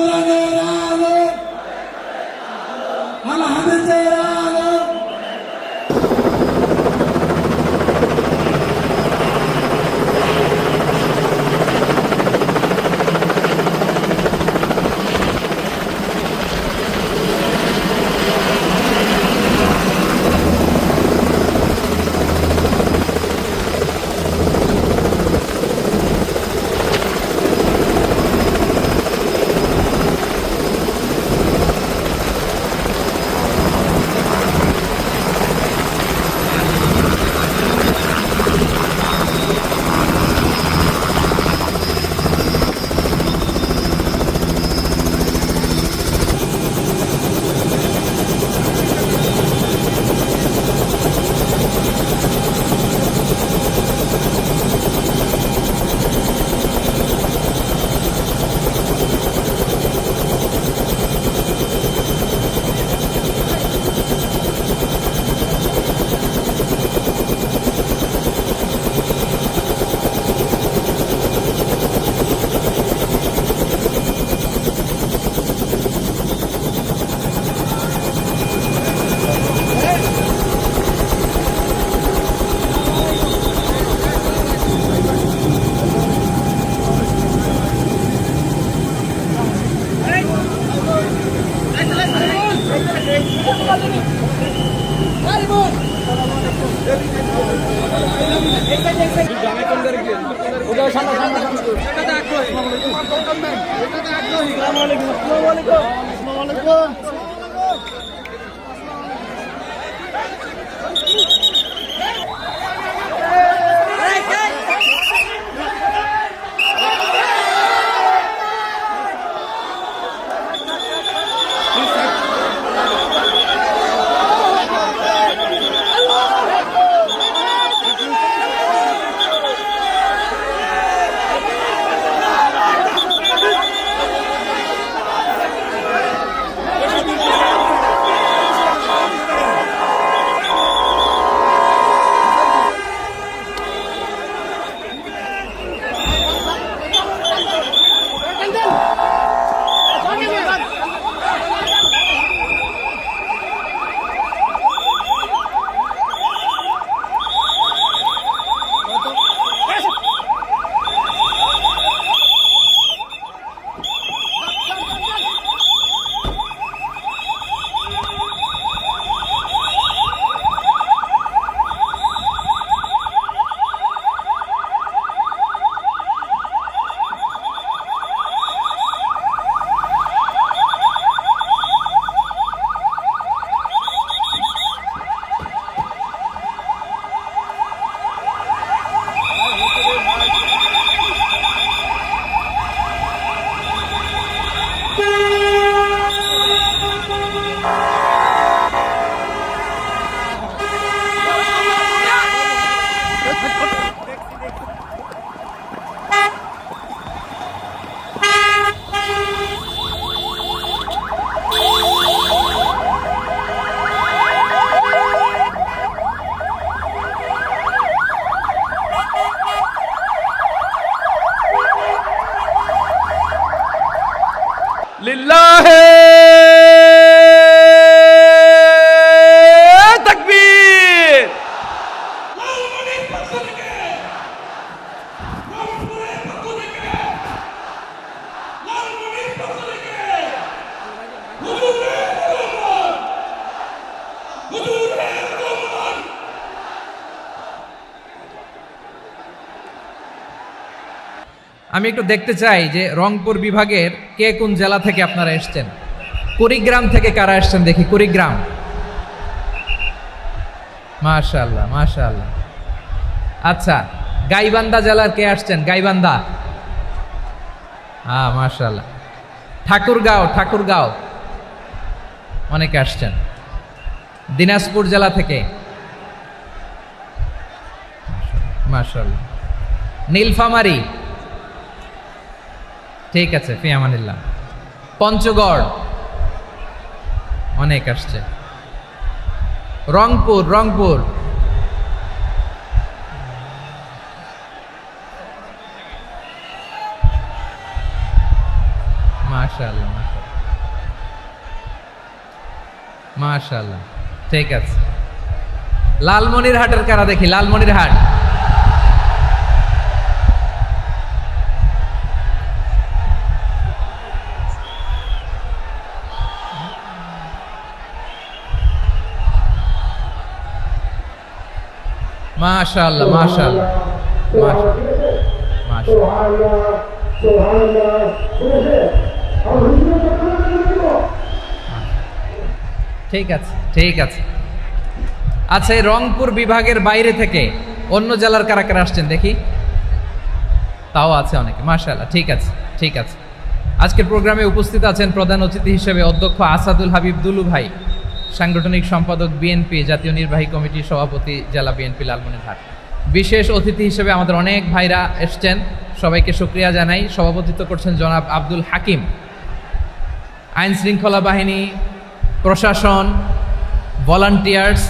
কোরআনের আলো, আল হাদিসের আলো। লিল্লাহে তাকবীর। আমি একটু দেখতে চাই যে রংপুর বিভাগের কে কোন জেলা থেকে আপনারা এসেছেন। কুড়িগ্রাম থেকে কারা এসেছেন দেখি। কুড়িগ্রাম, মাশাআল্লাহ মাশাআল্লাহ। আচ্ছা, গাইবান্ধা জেলার কে আসছেন? গাইবান্ধা, মাশাআল্লাহ। ঠাকুরগাঁও, ঠাকুরগাঁও অনেকে আসছেন। দিনাজপুর জেলা থেকে মাশাআল্লাহ। নীলফামারী, ঠিক আছে, ফি আমানিল্লাহ। পঞ্চগড় অনেক আসছে। রংপুর, রংপুর মাশাআল্লাহ। মাশাআল্লাহ, মাশাআল্লাহ। ঠিক আছে, লালমনিরহাটের কারা দেখি, লালমনিরহাট। মাশাআল্লাহ, মাশাআল্লাহ, ঠিক আছে, ঠিক আছে। আচ্ছা, এই রংপুর বিভাগের বাইরে থেকে অন্য জেলার কারা কারা আসছেন দেখি, তাও আছে অনেকে। মাশাআল্লাহ, ঠিক আছে, ঠিক আছে। আজকের প্রোগ্রামে উপস্থিত আছেন প্রধান অতিথি হিসেবে অধ্যক্ষ আসাদুল হাবিব দুলু ভাই, সাংগঠনিক সম্পাদক বিএনপি, জাতীয় নির্বাহী কমিটির সভাপতি, জেলা বিএনপি লালমনিরহাট। বিশেষ অতিথি হিসেবে আমাদের অনেক ভাইরা এসছেন, সবাইকে শুকরিয়া জানাই। সভাপতিত্ব করছেন জনাব আব্দুল হাকিম। আইন শৃঙ্খলা বাহিনী, প্রশাসন, ভলান্টিয়ার্স,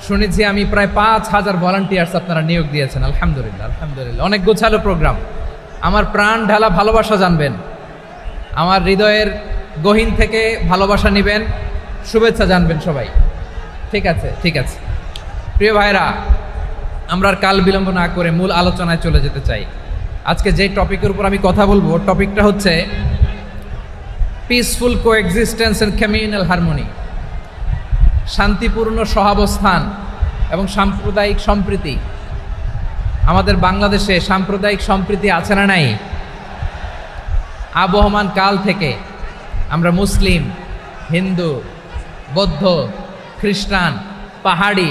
শুনেছি আমি প্রায় 5,000 ভলান্টিয়ার্স আপনারা নিয়োগ দিয়েছেন। আলহামদুলিল্লাহ, আলহামদুলিল্লাহ। অনেক গোছালো প্রোগ্রাম। আমার প্রাণ ঢালা ভালোবাসা জানবেন, আমার হৃদয়ের গহীন থেকে ভালোবাসা নেবেন, শুভেচ্ছা জানবেন সবাই। ঠিক আছে, ঠিক আছে। প্রিয় ভাইরা, আমরা আর কাল বিলম্ব না করে মূল আলোচনায় চলে যেতে চাই। আজকে যে টপিকের উপর আমি কথা বলবো, টপিকটা হচ্ছে peaceful coexistence and communal harmony, শান্তিপূর্ণ সহাবস্থান এবং সাম্প্রদায়িক সম্প্রীতি। আমাদের বাংলাদেশে সাম্প্রদায়িক সম্প্রীতি আছে না নাই? আবহমান কাল থেকে আমরা মুসলিম, হিন্দু, বৌদ্ধ, খ্রিস্টান, পাহাড়ি,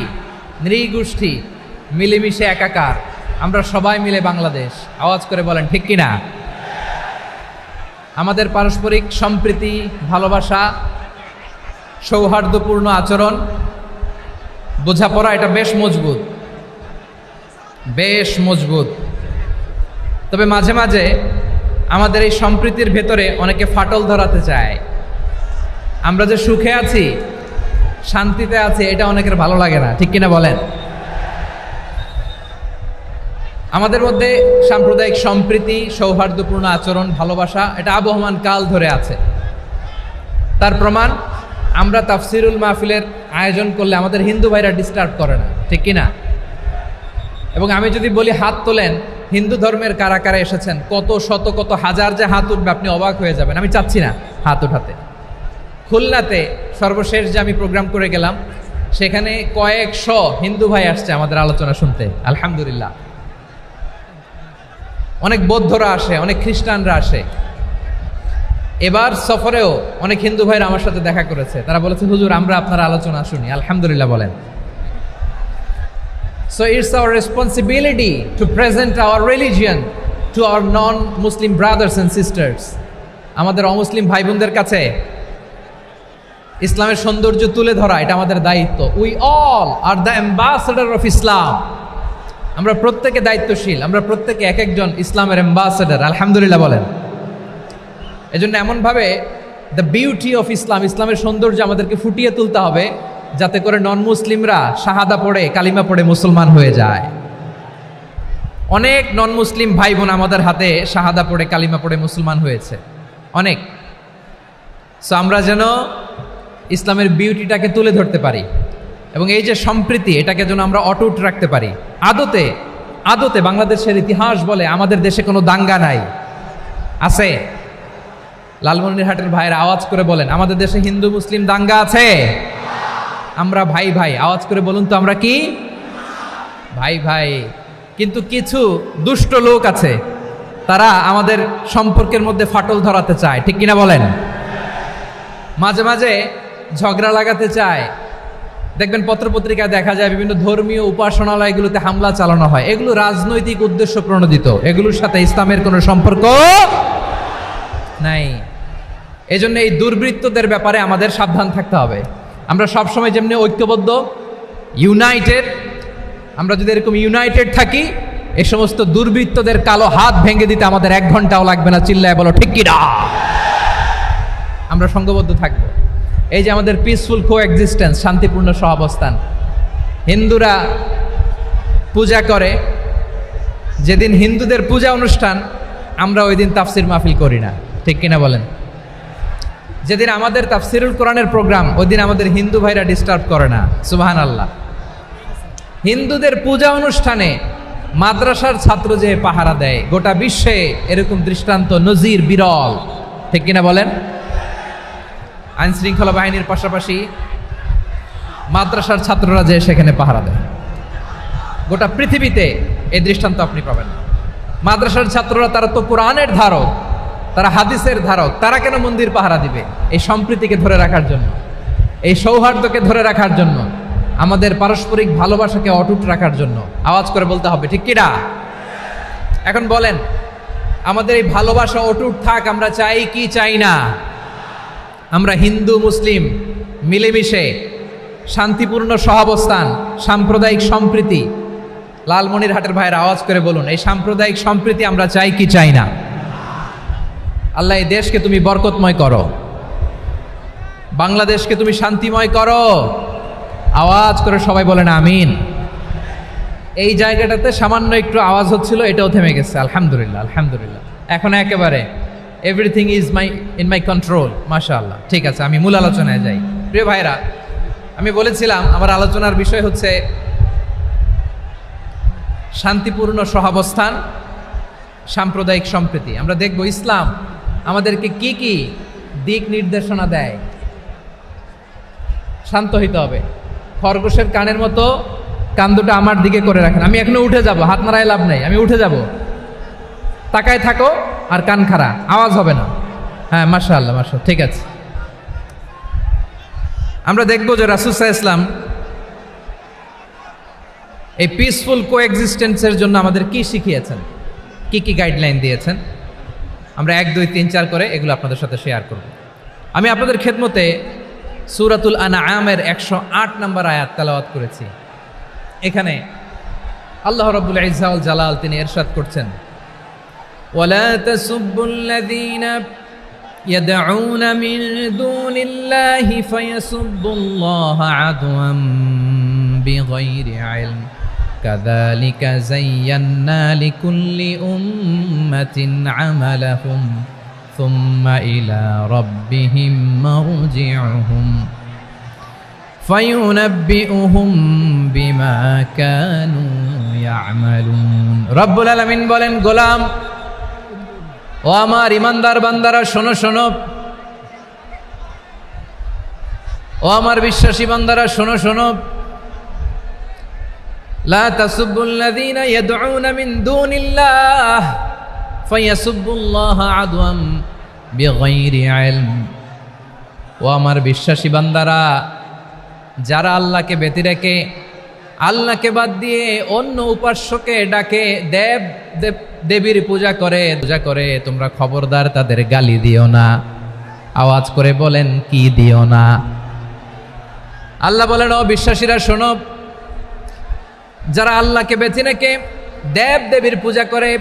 নৃগোষ্ঠী মিলেমিশে একাকার, আমরা সবাই মিলে বাংলাদেশ। আওয়াজ করে বলেন ঠিক কিনা? আমাদের পারস্পরিক সম্প্রীতি, ভালোবাসা, সৌহার্দ্যপূর্ণ আচরণ, বোঝাপড়া, এটা বেশ মজবুত, বেশ মজবুত। তবে মাঝে মাঝে আমাদের এই সম্প্রীতির ভেতরে অনেকে ফাটল ধরাতে চায়। আমরা যে সুখে আছি, শান্তিতে আছি, এটা অনেকের ভালো লাগে না, ঠিক কিনা বলেন? আমাদের মধ্যে সাম্প্রদায়িক সম্প্রীতি, সৌহার্দ্যপূর্ণ আচরণ, ভালোবাসা, এটা আবহমান কাল ধরে আছে। তার প্রমাণ, আমরা তাফসিরুল মাহফিলের আয়োজন করলে আমাদের হিন্দু ভাইরা ডিস্টার্ব করে না, ঠিক কিনা? এবং আমি যদি বলি হাত তোলেন, হিন্দু ধর্মের কারা কারা এসেছেন, কত শত কত হাজার যে হাত উঠবে, আপনি অবাক হয়ে যাবেন। আমি চাচ্ছি না হাত উঠাতে। খুলনাতে সর্বশেষ যে আমি প্রোগ্রাম করে গেলাম, সেখানে কয়েকশো হিন্দু ভাই আসছে আমাদের আলোচনা শুনতে, আলহামদুলিল্লাহ। অনেক বৌদ্ধরা আসে, অনেক খ্রিস্টানরা আসে। এবার সফরেও অনেক হিন্দু ভাইরা আমার সাথে দেখা করেছে। তারা বলেছে, হুজুর আমরা আপনার আলোচনা শুনি। আলহামদুলিল্লাহ বলেন। So it's our responsibility to present our religion to our non-Muslim brothers and sisters. আমাদের অমুসলিম ভাই বোনদের কাছে ইসলামের সৌন্দর্য তুলে ধরা, এটা আমাদের দায়িত্ব। We all are the ambassador of Islam. আমরা প্রত্যেকে দায়িত্বশীল, আমরা প্রত্যেকে এক একজন ইসলামের অ্যাম্বাসেডর। আলহামদুলিল্লাহ বলেন। এজন্য এমনভাবে দ্য বিউটি অফ ইসলাম, ইসলামের সৌন্দর্য আমাদেরকে ফুটিয়ে তুলতে হবে, যাতে করে নন মুসলিমরা শাহাদা পড়ে, কালিমা পড়ে মুসলমান হয়ে যায়। অনেক নন মুসলিম ভাই বোন আমাদের হাতে শাহাদা পড়ে, কালিমা পড়ে মুসলমান হয়েছে, অনেক। সো আমরা যেন ইসলামের বিউটিটাকে তুলে ধরতে পারি, এবং এই যে সম্প্রীতি, এটাকে যেন আমরা অটুট রাখতে পারি। আদতে আদতে বাংলাদেশের ইতিহাস বলে আমাদের দেশে কোনো দাঙ্গা নাই, আছে? লালমনিরহাটের ভাইয়ের আওয়াজ করে বলেন, আমাদের দেশে হিন্দু মুসলিম দাঙ্গা আছে? আমরা ভাই ভাই, আওয়াজ করে বলুন তো, আমরা কি ভাই ভাই? কিন্তু কিছু দুষ্ট লোক আছে, তারা আমাদের সম্পর্কের মধ্যে ফাটল ধরাতে চায়, ঠিক কিনা বলেন? মাঝে মাঝে ঝগড়া লাগাতে চায়। দেখবেন পত্রপত্রিকায় দেখা যায় বিভিন্ন ধর্মীয় উপাসনালয়গুলোতে হামলা চালানো হয়। এগুলো রাজনৈতিক উদ্দেশ্য প্রণোদিত, এগুলোর সাথে ইসলামের কোনো সম্পর্ক নাই। এজন্য এই দুর্বৃত্তদের ব্যাপারে আমাদের সাবধান থাকতে হবে। আমরা সবসময় যেমনি ঐক্যবদ্ধ, ইউনাইটেড, আমরা যদি এরকম ইউনাইটেড থাকি, এই সমস্ত দুর্বৃত্তদের কালো হাত ভেঙে দিতে আমাদের 1 ঘন্টাও লাগবে না। চিল্লায় বলো ঠিক কিনা? আমরা সংঘবদ্ধ থাকবো। এই যে আমাদের পিসফুল কোএক্সিস্টেন্স, শান্তিপূর্ণ সহাবস্থান। হিন্দুরা পূজা করে, যেদিন হিন্দুদের পূজা অনুষ্ঠান, আমরা ওই দিন তাফসির মাহফিল করি না, ঠিক কিনা বলেন? যেদিন আমাদের তাফসিরুল কোরআনের প্রোগ্রাম, ওই দিন আমাদের হিন্দু ভাইরা ডিস্টার্ব করে না। সুবহানাল্লাহ। হিন্দুদের পূজা অনুষ্ঠানে মাদ্রাসার ছাত্র যে পাহারা দেয়, গোটা বিশ্বে এরকম দৃষ্টান্ত নজির বিরল, ঠিক কিনা বলেন? আইন শৃঙ্খলা বাহিনীর পাশাপাশি মাদ্রাসার ছাত্ররা যে সেখানে পাহারা দেয়, গোটা পৃথিবীতে এই দৃষ্টান্ত আপনি পাবেন না। মাদ্রাসার ছাত্ররা তারা তো কোরআনের ধারক, তারা হাদিসের ধারক, তারা কেন মন্দির পাহারা দিবে? এই সম্প্রীতিকে ধরে রাখার জন্য, এই সৌহার্দ্যকে ধরে রাখার জন্য, আমাদের পারস্পরিক ভালোবাসাকে অটুট রাখার জন্য। আওয়াজ করে বলতে হবে, ঠিক কিনা? এখন বলেন, আমাদের এই ভালোবাসা অটুট থাক, আমরা চাই কি চাই না? আমরা হিন্দু মুসলিম মিলেমিশে শান্তিপূর্ণ সহাবস্থান, সাম্প্রদায়িক সম্প্রীতি, লালমনিরহাটের ভাইয়ের আওয়াজ করে বলুন, এই সাম্প্রদায়িক সম্প্রীতি আমরা চাই কি চাই না? আল্লাহ এই দেশকে তুমি বরকতময় করো, বাংলাদেশকে তুমি শান্তিময় করো। আওয়াজ করে সবাই বলেন আমিন। এই জায়গাটাতে সামান্য একটু আওয়াজ হচ্ছিল, এটাও থেমে গেছে। আলহামদুলিল্লাহ, আলহামদুলিল্লাহ। এখন একেবারে everything is in my control. মাশাআল্লাহ। ঠিক আছে, আমি মূল আলোচনায় যাই। প্রিয় ভাইরা, আমি বলেছিলাম আমার আলোচনার বিষয় হচ্ছে শান্তিপূর্ণ সহাবস্থান, সাম্প্রদায়িক সম্প্রীতি। আমরা দেখব ইসলাম আমাদেরকে কি কি দিক নির্দেশনা দেয়। শান্ত হইতে হবে। খরগোশের কানের মতো কান দুটো আমার দিকে করে রাখেন। আমি এখনো উঠে যাব, হাত নাড়ায় লাভ নাই, আমি উঠে যাব। তাকায় থাকো আর কান খাড়া, আওয়াজ হবে না। হ্যাঁ, মাশাআল্লাহ, মাশাআল্লাহ। ঠিক আছে, আমরা দেখব যে রাসূল সাল্লাল্লাহু আলাইহি ওয়াসাল্লাম এই পিসফুল কোএক্সিস্টেন্সের জন্য আমাদের কি শিখিয়েছেন, কি কি গাইডলাইন দিয়েছেন। আমরা 1, 2, 3, 4 করে এগুলো আপনাদের সাথে শেয়ার করব। আমি আপনাদের খেদমতে সূরাতুল আনআমের 108 নম্বর আয়াত তেলাওয়াত করেছি। এখানে আল্লাহ রাব্বুল ইজ্জা ওয়াল জালাল তিনি ইরশাদ করছেন, ওয়ালা তাসুব্বুল্লাযীনা ইয়াদউনা মিন দুনিল্লাহি ফায়াসুব্বুল্লাহা আদওয়াম বিগাইরি ইলম কাযালিকা যায়্যান্না লিকুল্লি উম্মাতিন আমালাহুম সুম্মা ইলা রাব্বিহিম মারজিউহুম ফায়ুনাব্বিউহুম বিমা কানু ইয়ামালুন। রব্বুল আলামিন বলেন, গোলাম ও আমার ইমানদার বান্দারা, শোনো শোনো। ও আমার বিশ্বাসী বান্দারা, শোনো শোনো। লা তাসুব্বুল্লাযীনা ইয়াদউনা মিন দুনিল্লাহ ফায়াসুব্বুল্লাহা আদওয়াম বিগাইরি ইলম। ও আমার বিশ্বাসী বান্দারা, যারা আল্লাহকে ব্যতি রেখে, আল্লাহকে বাদ দিয়ে অন্য উপাস্যকে ডাকে, দেবীর পূজা করে, তোমরা খবরদার তাদের গালি দিও না। আওয়াজ করে বলেন, কি দিও না? আল্লাহ বলেন, ও বিশ্বাসীরা শোনো, যারা আল্লাহকে বেছে রেখে দেবীর পূজা করে,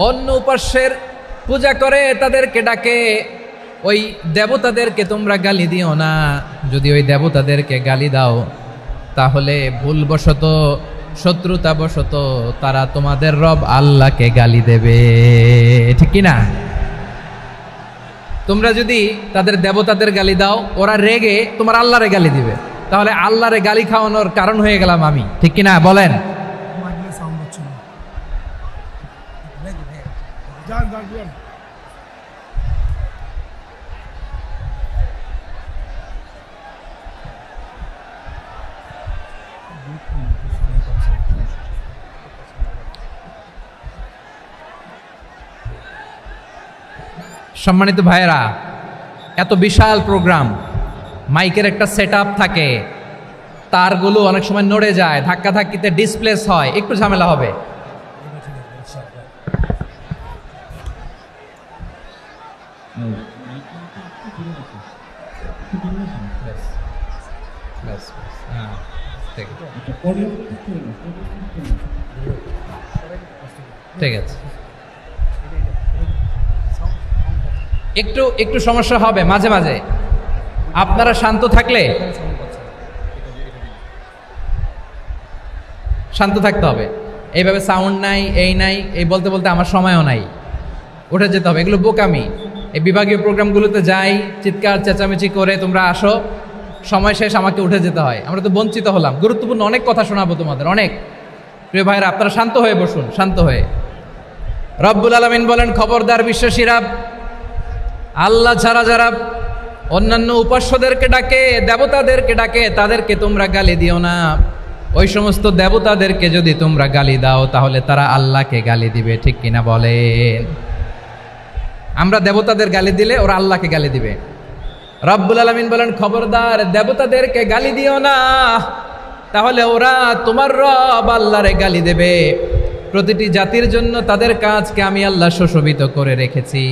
অন্য উপাস্যের পূজা করে, তাদেরকে ডাকে, ওই দেবতাদেরকে তোমরা গালি দিও না। যদি ওই দেবতাদেরকে গালি দাও, তাহলে ভুলবশত, শত্রুতাবশত তারা তোমাদের রব আল্লাহকে গালি দেবে, ঠিক কি না? তোমরা যদি তাদের দেবতাদের গালি দাও, ওরা রেগে তোমার আল্লাহরে গালি দিবে, তাহলে আল্লাহরে গালি খাওয়ানোর কারণ হয়ে গেলাম আমি, ঠিক কি না? বলেন। সম্মানিত ভাইয়েরা, এত বিশাল প্রোগ্রাম, মাইকের একটা সেটআপ থাকে, তারগুলো অনেক সময় নড়ে যায়, ধাক্কা ধাক্কিতে ডিসপ্লেস হয়, একটু ঝামেলা হবে। ঠিক আছে, একটু সমস্যা হবে মাঝে মাঝে। আপনারা শান্ত থাকলে, শান্ত থাকতে হবে। এইভাবে সাউন্ড নাই, এই নাই, এই বলতে বলতে আমার সময়ও নাই, উঠে যেতে হবে, এগুলো বোকামি। এই বিভাগীয় প্রোগ্রামগুলোতে যাই, চিৎকার চেঁচামেচি করে তোমরা আসো, সময় শেষ আমাকে উঠে যেতে হয়। আমরা তো বঞ্চিত হলাম। গুরুত্বপূর্ণ অনেক কথা শোনাবো তোমাদের, অনেক। প্রিয় ভাইরা, আপনারা শান্ত হয়ে বসুন, শান্ত হয়ে। রব্বুল আলামিন বলেন, খবরদার বিশ্বাসীরা, আল্লাহ ছাড়া যারা অন্যান্য উপাস্যদেরকে ডাকে, দেবতাদেরকে ডাকে, তাদেরকে তোমরা গালি দিও না। ওই সমস্ত দেবতাদেরকে যদি তোমরা গালি দাও তাহলে তারা আল্লাহকে গালি দিবে, ঠিক কিনা বলেন? আমরা দেবতাদের গালি দিলে ওরা আল্লাহকে গালি দিবে। রব্বুল আলামিন বলেন, খবরদার দেবতাদেরকে গালি দিও না, তাহলে ওরা তোমার রব আল্লাহরে গালি দেবে। প্রতিটি জাতির জন্য তাদের কাজকে আমি আল্লাহ সুশোভিত করে রেখেছি।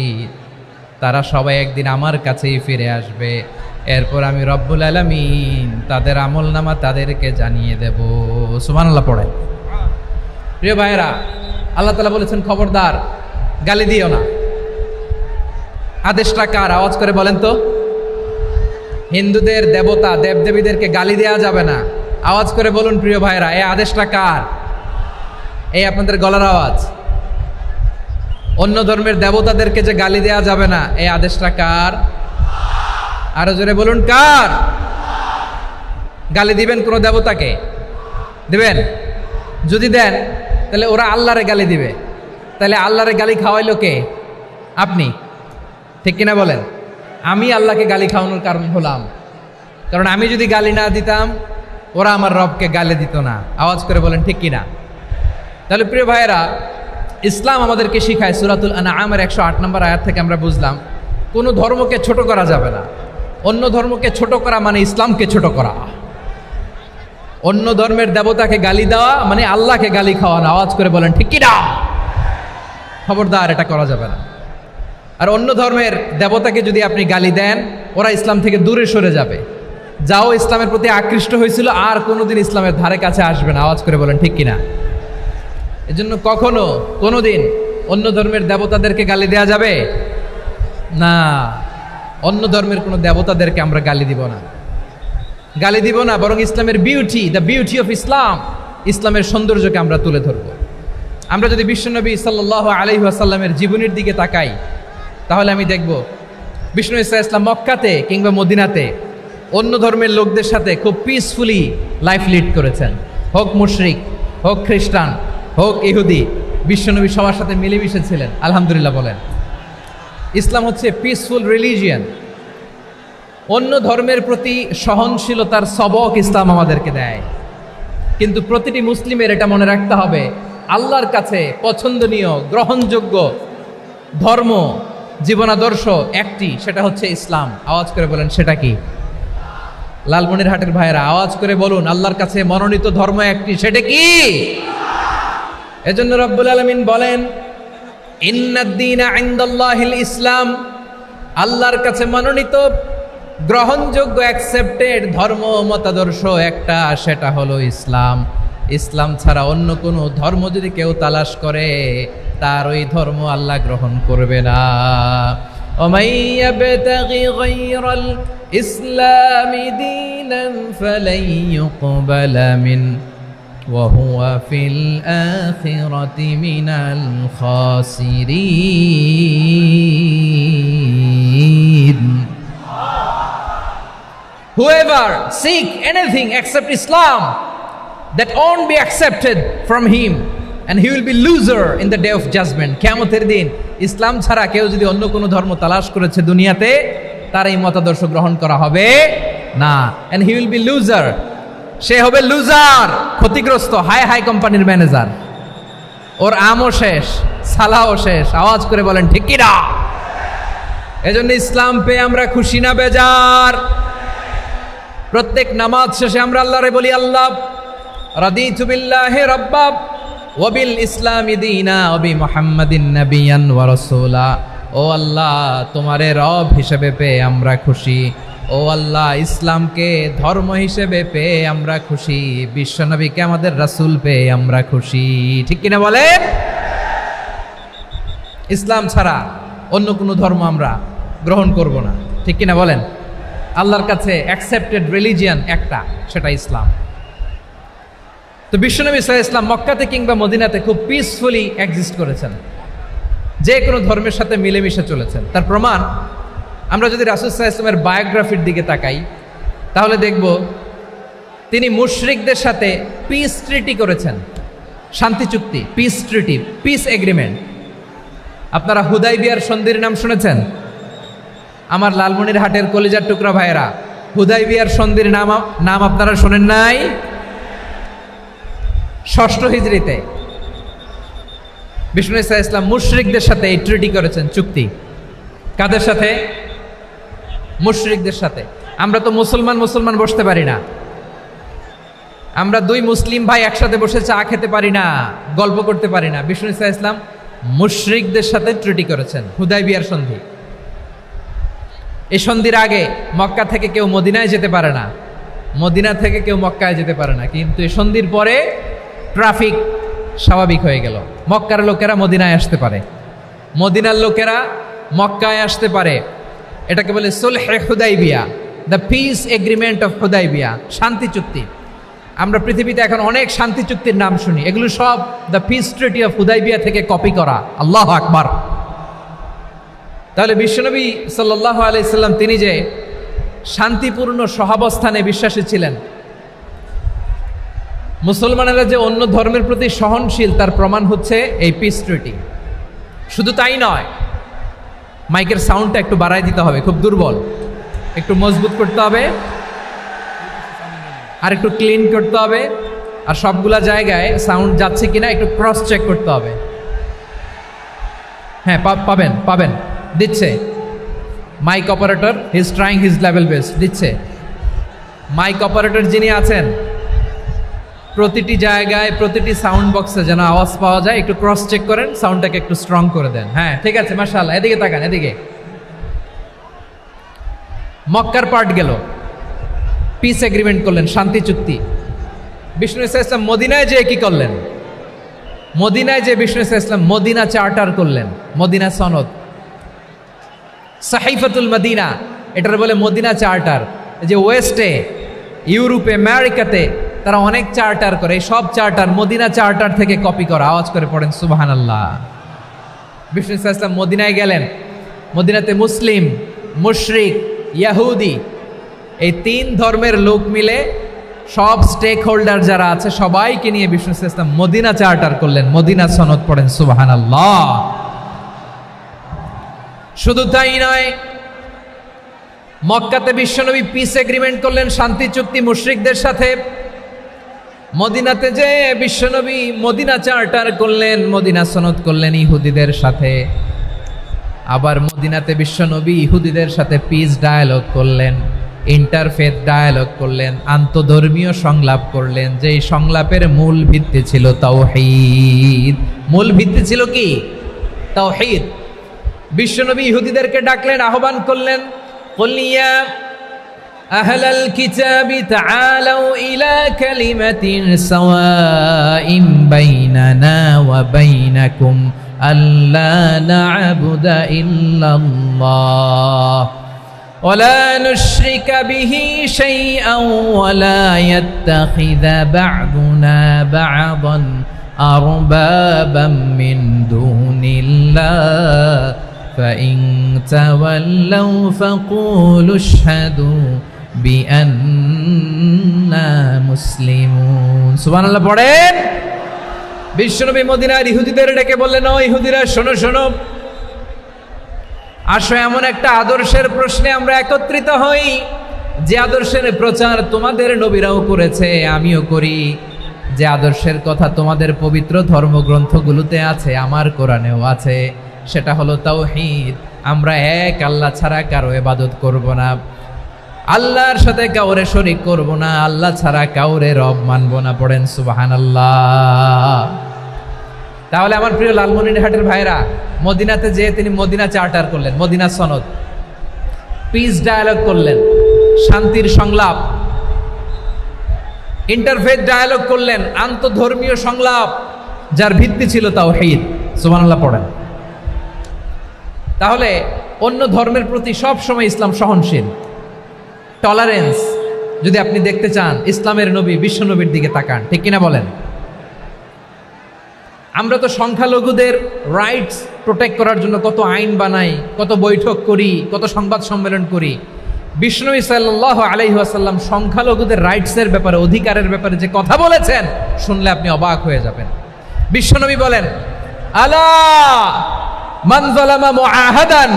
তারা সবাই একদিন আমার কাছেই ফিরে আসবে। এরপর আমি রব্বুল আলামিন তাদের আমলনামা তাদেরকে জানিয়ে দেব। সুবহানাল্লাহ পড়ে। প্রিয় ভাইয়েরা, আল্লাহ তাআলা বলেছেন, খবরদার গালি দিও না। আদেশটা কার? আওয়াজ করে বলেন তো। হিন্দুদের দেবতা দেবদেবীদেরকে গালি দেওয়া যাবে না। আওয়াজ করে বলুন প্রিয় ভাইয়েরা, এই আদেশটা কার? এই আপনাদের গলার আওয়াজ। অন্য ধর্মের দেবতাদেরকে যে গালি দেওয়া যাবে না, এই আদেশটা কার? আরো জোরে বলুন, কার? গালি দিবেন কোন দেবতাকে? দিবেন? যদি দেন তাহলে ওরা আল্লাহরে গালি দিবে। তাহলে আল্লাহরে গালি খাওয়াইলো কে? আপনি, ঠিক কিনা বলেন? আমি আল্লাহকে গালি খাওয়ানোর কারণ হলাম। কারণ আমি যদি গালি না দিতাম ওরা আমার রবকে গালি দিত না। আওয়াজ করে বলেন ঠিক কিনা? তাহলে প্রিয় ভাইয়েরা, ইসলাম আমাদেরকে শিখায়, সূরাতুল আনআমের 108 নম্বর আয়াত থেকে আমরা বুঝলাম, কোনো ধর্মকে ছোট করা যাবে না। অন্য ধর্মকে ছোট করা মানে ইসলামকে ছোট করা। অন্য ধর্মের দেবতাকে গালি দেওয়া মানে আল্লাহকে গালি খাওয়ানো। আওয়াজ করে বলেন ঠিক কিনা? খবরদার, এটা করা যাবে না। আর অন্য ধর্মের দেবতাকে যদি আপনি গালি দেন, ওরা ইসলাম থেকে দূরে সরে যাবে। যাও ইসলামের প্রতি আকৃষ্ট হয়েছিল আর কোনোদিন ইসলামের ধারে কাছে আসবে না। আওয়াজ করে বলেন ঠিক কিনা? এজন্য কখনো কোনোদিন অন্য ধর্মের দেবতাদেরকে গালি দেয়া যাবে না। অন্য ধর্মের কোনো দেবতাদেরকে আমরা গালি দিব না, গালি দিব না। বরং ইসলামের beauty, the beauty of Islam, ইসলামের সৌন্দর্যকে আমরা তুলে ধরব। আমরা যদি বিশ্বনবী সাল্লাল্লাহু আলাইহি ওয়াসাল্লামের জীবনের দিকে তাকাই, তাহলে আমি দেখব বিষ্ণু ইসলাম মক্কাতে কিংবা মদিনাতে অন্য ধর্মের লোকদের সাথে খুব পিসফুলি লাইফ লিড করেছেন। হোক মুশরিক, হোক খ্রিস্টান, হোক ইহুদি, বিশ্বনবী সবার সাথে মিলেমিশে ছিলেন। আলহামদুলিল্লাহ বলেন। ইসলাম হচ্ছে পিসফুল রিলিজিয়ান। অন্য ধর্মের প্রতি সহনশীলতার সবক ইসলাম আমাদেরকে দেয়। কিন্তু প্রতিটি মুসলিমের এটা মনে রাখতে হবে, আল্লাহর কাছে পছন্দনীয় গ্রহণযোগ্য ধর্ম জীবনাদর্শ একটি, সেটা হচ্ছে ইসলাম। আওয়াজ করে বলেন সেটা কি? লালমনিরহাটের ভাইয়েরা আওয়াজ করে বলুন, আল্লাহর কাছে মনোনীত ধর্ম একটি, সেটা কি? এজন্য রব্বুল আলামিন বলেন, ইন্নাদ-দীনা ইনদাল্লাহিল ইসলাম। আল্লাহর কাছে মনোনীত গ্রহণযোগ্য অ্যাকসেপ্টেড ধর্ম মতাদর্শ একটা, সেটা হলো ইসলাম। ইসলাম ছাড়া অন্য কোনো ধর্ম যদি কেউ তালাশ করে, তার ওই ধর্ম আল্লাহ গ্রহণ করবে না। ومن يبتغي غير الإسلام دينا فلن يقبل منه وهو في الآخرة من الخاسرين. Whoever seek anything except Islam, that won't be accepted from him, and he will be loser in the day of judgment. কিয়ামতের দিন ইসলাম ছাড়া কেউ যদি অন্য কোনো ধর্ম তালাশ করেছে দুনিয়াতে, তার এই মতাদর্শ গ্রহণ করা হবে না। and he will be loser, সে হবে লুজার, ক্ষতিগ্রস্ত। হাই হাই কোম্পানির ম্যানেজার, ওর আমও শেষ, সালাও শেষ। আওয়াজ করে বলেন ঠিক কি না? এজন্য ইসলাম পেয়ে আমরা খুশি না বেজার? প্রত্যেক নামাজ শেষে আমরা আল্লাহরে বলি, আল্লাহ রাদিতু বিল্লাহি রাব্বা ওয়া বিল ইসলামি দীনা ওয়া বি মুহাম্মাদিন নাবিয়ান ওয়া রাসূলা। ও আল্লাহ, তোমারে রব হিসেবে পেয়ে আমরা খুশি। ও আল্লাহ, ইসলামকে ধর্ম হিসেবে পেয়ে আমরা খুশি। বিশ্বনবীকে আমাদের রাসূল পেয়ে আমরা খুশি। ঠিক কিনা বলেন? ইসলাম ছাড়া অন্য কোনো ধর্ম আমরা গ্রহণ করব না। ঠিক কিনা বলেন? আল্লাহর কাছে অ্যাকসেপ্টেড রিলিজিয়ান একটা, সেটা ইসলাম। তো বিশ্বনবী সাল্লাল্লাহু আলাইহি ওয়াসাল্লাম মক্কাতে কিংবা মদিনাতে খুব পিসফুলি এক্সিস্ট করেছেন। যে কোনো ধর্মের সাথে মিলেমিশে চলেছেন। তার প্রমাণ আমরা যদি রাসূল সাল্লাল্লাহু আলাইহি ওয়াসাল্লামের বায়োগ্রাফির দিকে তাকাই তাহলে দেখব তিনি মুশরিকদের সাথে পিস ট্রিটি করেছেন, শান্তি চুক্তি, পিস ট্রিটি, পিস এগ্রিমেন্ট। আপনারা হুদাইবিয়ার সন্ধির নাম শুনেছেন? আমার লালমনিরহাটের কলিজার টুকরা ভাইয়েরা, হুদাইবিয়ার সন্ধির নাম আপনারা শোনেন নাই? 6ষ্ঠ হিজরিতে বিষ্ণু ঈসা ইসলাম মুশরিকদের সাথে এই ট্রিটি করেছেন, চুক্তি। কাদের সাথে? মুশরিকদের সাথে। আমরা তো মুসলমান বসতে পারি না, আমরা দুই মুসলিম ভাই একসাথে বসে চা খেতে পারি না, গল্প করতে পারি না। বিষ্ণু ঈসা ইসলাম মুশরিকদের সাথে ট্রিটি করেছেন, হুদাইবিয়ার সন্ধি। এই সন্ধির আগে মক্কা থেকে কেউ মদিনায় যেতে পারে না, মদিনা থেকে কেউ মক্কায় যেতে পারে না, কিন্তু এই সন্ধির পরে ট্রাফিক স্বাভাবিক হয়ে গেল। মক্কার লোকেরা মদিনায় আসতে পারে, মদিনার লোকেরা মক্কায় আসতে পারে। এটাকে বলে সুলহে Hudaibiya, the peace agreement of Hudaibiya, শান্তি চুক্তি। আমরা পৃথিবীতে এখন অনেক শান্তি চুক্তির নাম শুনি, এগুলো সব the piece treaty of Hudaibiya থেকে কপি করা। আল্লাহু আকবার। তাহলে বিশ্বনবী সাল্লাল্লাহু আলাইহি সাল্লাম তিনি যে শান্তিপূর্ণ সহাবস্থানে বিশ্বাসী ছিলেন, মুসলমানেরা যে অন্য ধর্মের প্রতি সহনশীল তার প্রমাণ হচ্ছে এই পিস ট্রিটি। শুধু তাই নয়, মাইকের সাউন্ডটা একটু বাড়ায় দিতে হবে, খুব দুর্বল, একটু মজবুত করতে হবে, আর একটু ক্লিন করতে হবে, আর সবগুলা জায়গায় সাউন্ড যাচ্ছে কিনা একটু ক্রস চেক করতে হবে। হ্যাঁ, পাবেন দিচ্ছে mike operator, he is trying his level best, দিচ্ছে। মাইক অপারেটর যিনি আছেন প্রতিটি জায়গায় প্রতিটি সাউন্ড বক্সে যেন আওয়াজ পাওয়া যায়, একটু ক্রস চেক করেন, সাউন্ডটাকে একটু স্ট্রং করে দেন। হ্যাঁ, ঠিক আছে, মাশাআল্লাহ। এদিকে তাকান, এদিকে। মক্কার পার্ট গেল, পিস এগ্রিমেন্ট করলেন, শান্তি চুক্তি। বিষ্ণু ঈসা ইসলাম মদিনায় যে কি করলেন? মদিনায় যে বিষ্ণু ঈসা ইসলাম মদিনা চার্টার করলেন, মদিনা সনদ, সাহিফাতুল মদিনা, এটার বলে মদিনা চার্টার। যে ওয়েস্টে, ইউরোপে, আমেরিকাতে তারা অনেক চার্টার করে, সব চার্টার মদিনা চার্টার থেকে কপি করা। আওয়াজ করে পড়েন সুবহানাল্লাহ। বিষ্ণু ঈসা ইসলাম মদিনায় গেলেন, মদিনাতে মুসলিম, মুশরিক, ইয়াহুদি, এই 3 ধর্মের লোক মিলে সব স্টেক হোল্ডার যারা আছে সবাইকে নিয়ে বিষ্ণু ঈসা ইসলাম মদিনা চার্টার করলেন, মদিনা সনদ, পড়েন সুবহানাল্লাহ। শুধু তাই নয়, মক্কাতে বিশ্বনবী পিস এগ্রিমেন্ট করলেন, শান্তি চুক্তি মুশরিকদের সাথে। মদিনাতে যে বিশ্বনবী মদিনা চার্টার করলেন, মদিনা সনদ করলেন ইহুদিদের সাথে। আবার মদিনাতে বিশ্বনবী ইহুদিদের সাথে পিস ডায়ালগ করলেন, ইন্টারফেথ ডায়ালগ করলেন, আন্তধর্মীয় সংলাপ করলেন, যেই সংলাপের মূল ভিত্তি ছিল তাওহীদ। মূল ভিত্তি ছিল কি? তাওহীদ। বিশ্বনবী ইহুদিদেরকে ডাকলেন, আহ্বান করলেন, কুল ইয়া আহলাল কিতাবি তাআলাউ ইলা কালিমাতিন সাওয়াইন বাইনানা ওয়া বাইনাকুম আল্লা না'বুদা ইল্লাল্লাহ ওয়া লা নুশরিকা বিহি শাইআন ওয়া লা ইয়াত্তাখিযা বা'দুনা বা'দান আরবাবাম মিন দুনিল্লাহ فإن تولوا فقولوا اشهدوا بأننا مسلمون সুবহানাল্লাহ পড়েন। বিশ্বনবী মদিনার ইহুদিদের ডেকে বললেন, ও ইহুদিরা, শোনো শোনো, আসো এমন একটা আদর্শের প্রশ্নে আমরা একত্রিত হই যে আদর্শের প্রচার তোমাদের নবীরাও করেছে, আমিও করি, যে আদর্শের কথা তোমাদের পবিত্র ধর্মগ্রন্থগুলোতে আছে, আমার কোরআনেও আছে, সেটা হলো তাওহীদ। আমরা এক আল্লাহ ছাড়া কারো ইবাদত করব না, আল্লাহর সাথে কাউরে শরীক করব না, আল্লাহ ছাড়া কাউরে রব মানব না। পড়েন সুবহানাল্লাহ। তাহলে আমার প্রিয় লালমনিরহাটের ভাইরা, মদিনাতে যে তিনি মদিনা চার্টার করলেন, মদিনা সনদ, পিস ডায়ালগ করলেন, শান্তির সংলাপ, ইন্টারফেথ ডায়ালগ করলেন, আন্তধর্মীয় সংলাপ, যার ভিত্তি ছিল তাওহীদ। সুবহানাল্লাহ পড়েন। তাহলে অন্য ধর্মের প্রতি সব সময় ইসলাম সহনশীল, টলারেন্স। যদি আপনি দেখতে চান ইসলামের নবী বিশ্ব নবীর দিকে তাকান, ঠিক কিনা বলেন? আমরা তো সংখ্যালঘুদের রাইটস প্রোটেক্ট করার জন্য কত আইন বানাই, কত বৈঠক করি, কত সংবাদ সম্মেলন করি। বিষ্ণু সাল্লাল্লাহু আলাইহি ওয়াসাল্লাম সংখ্যালঘুদের রাইটসের ব্যাপারে, অধিকারের ব্যাপারে যে কথা বলেছেন, শুনলে আপনি অবাক হয়ে যাবেন। বিশ্বনবী বলেন, আলা মান যালামা মুআহাদান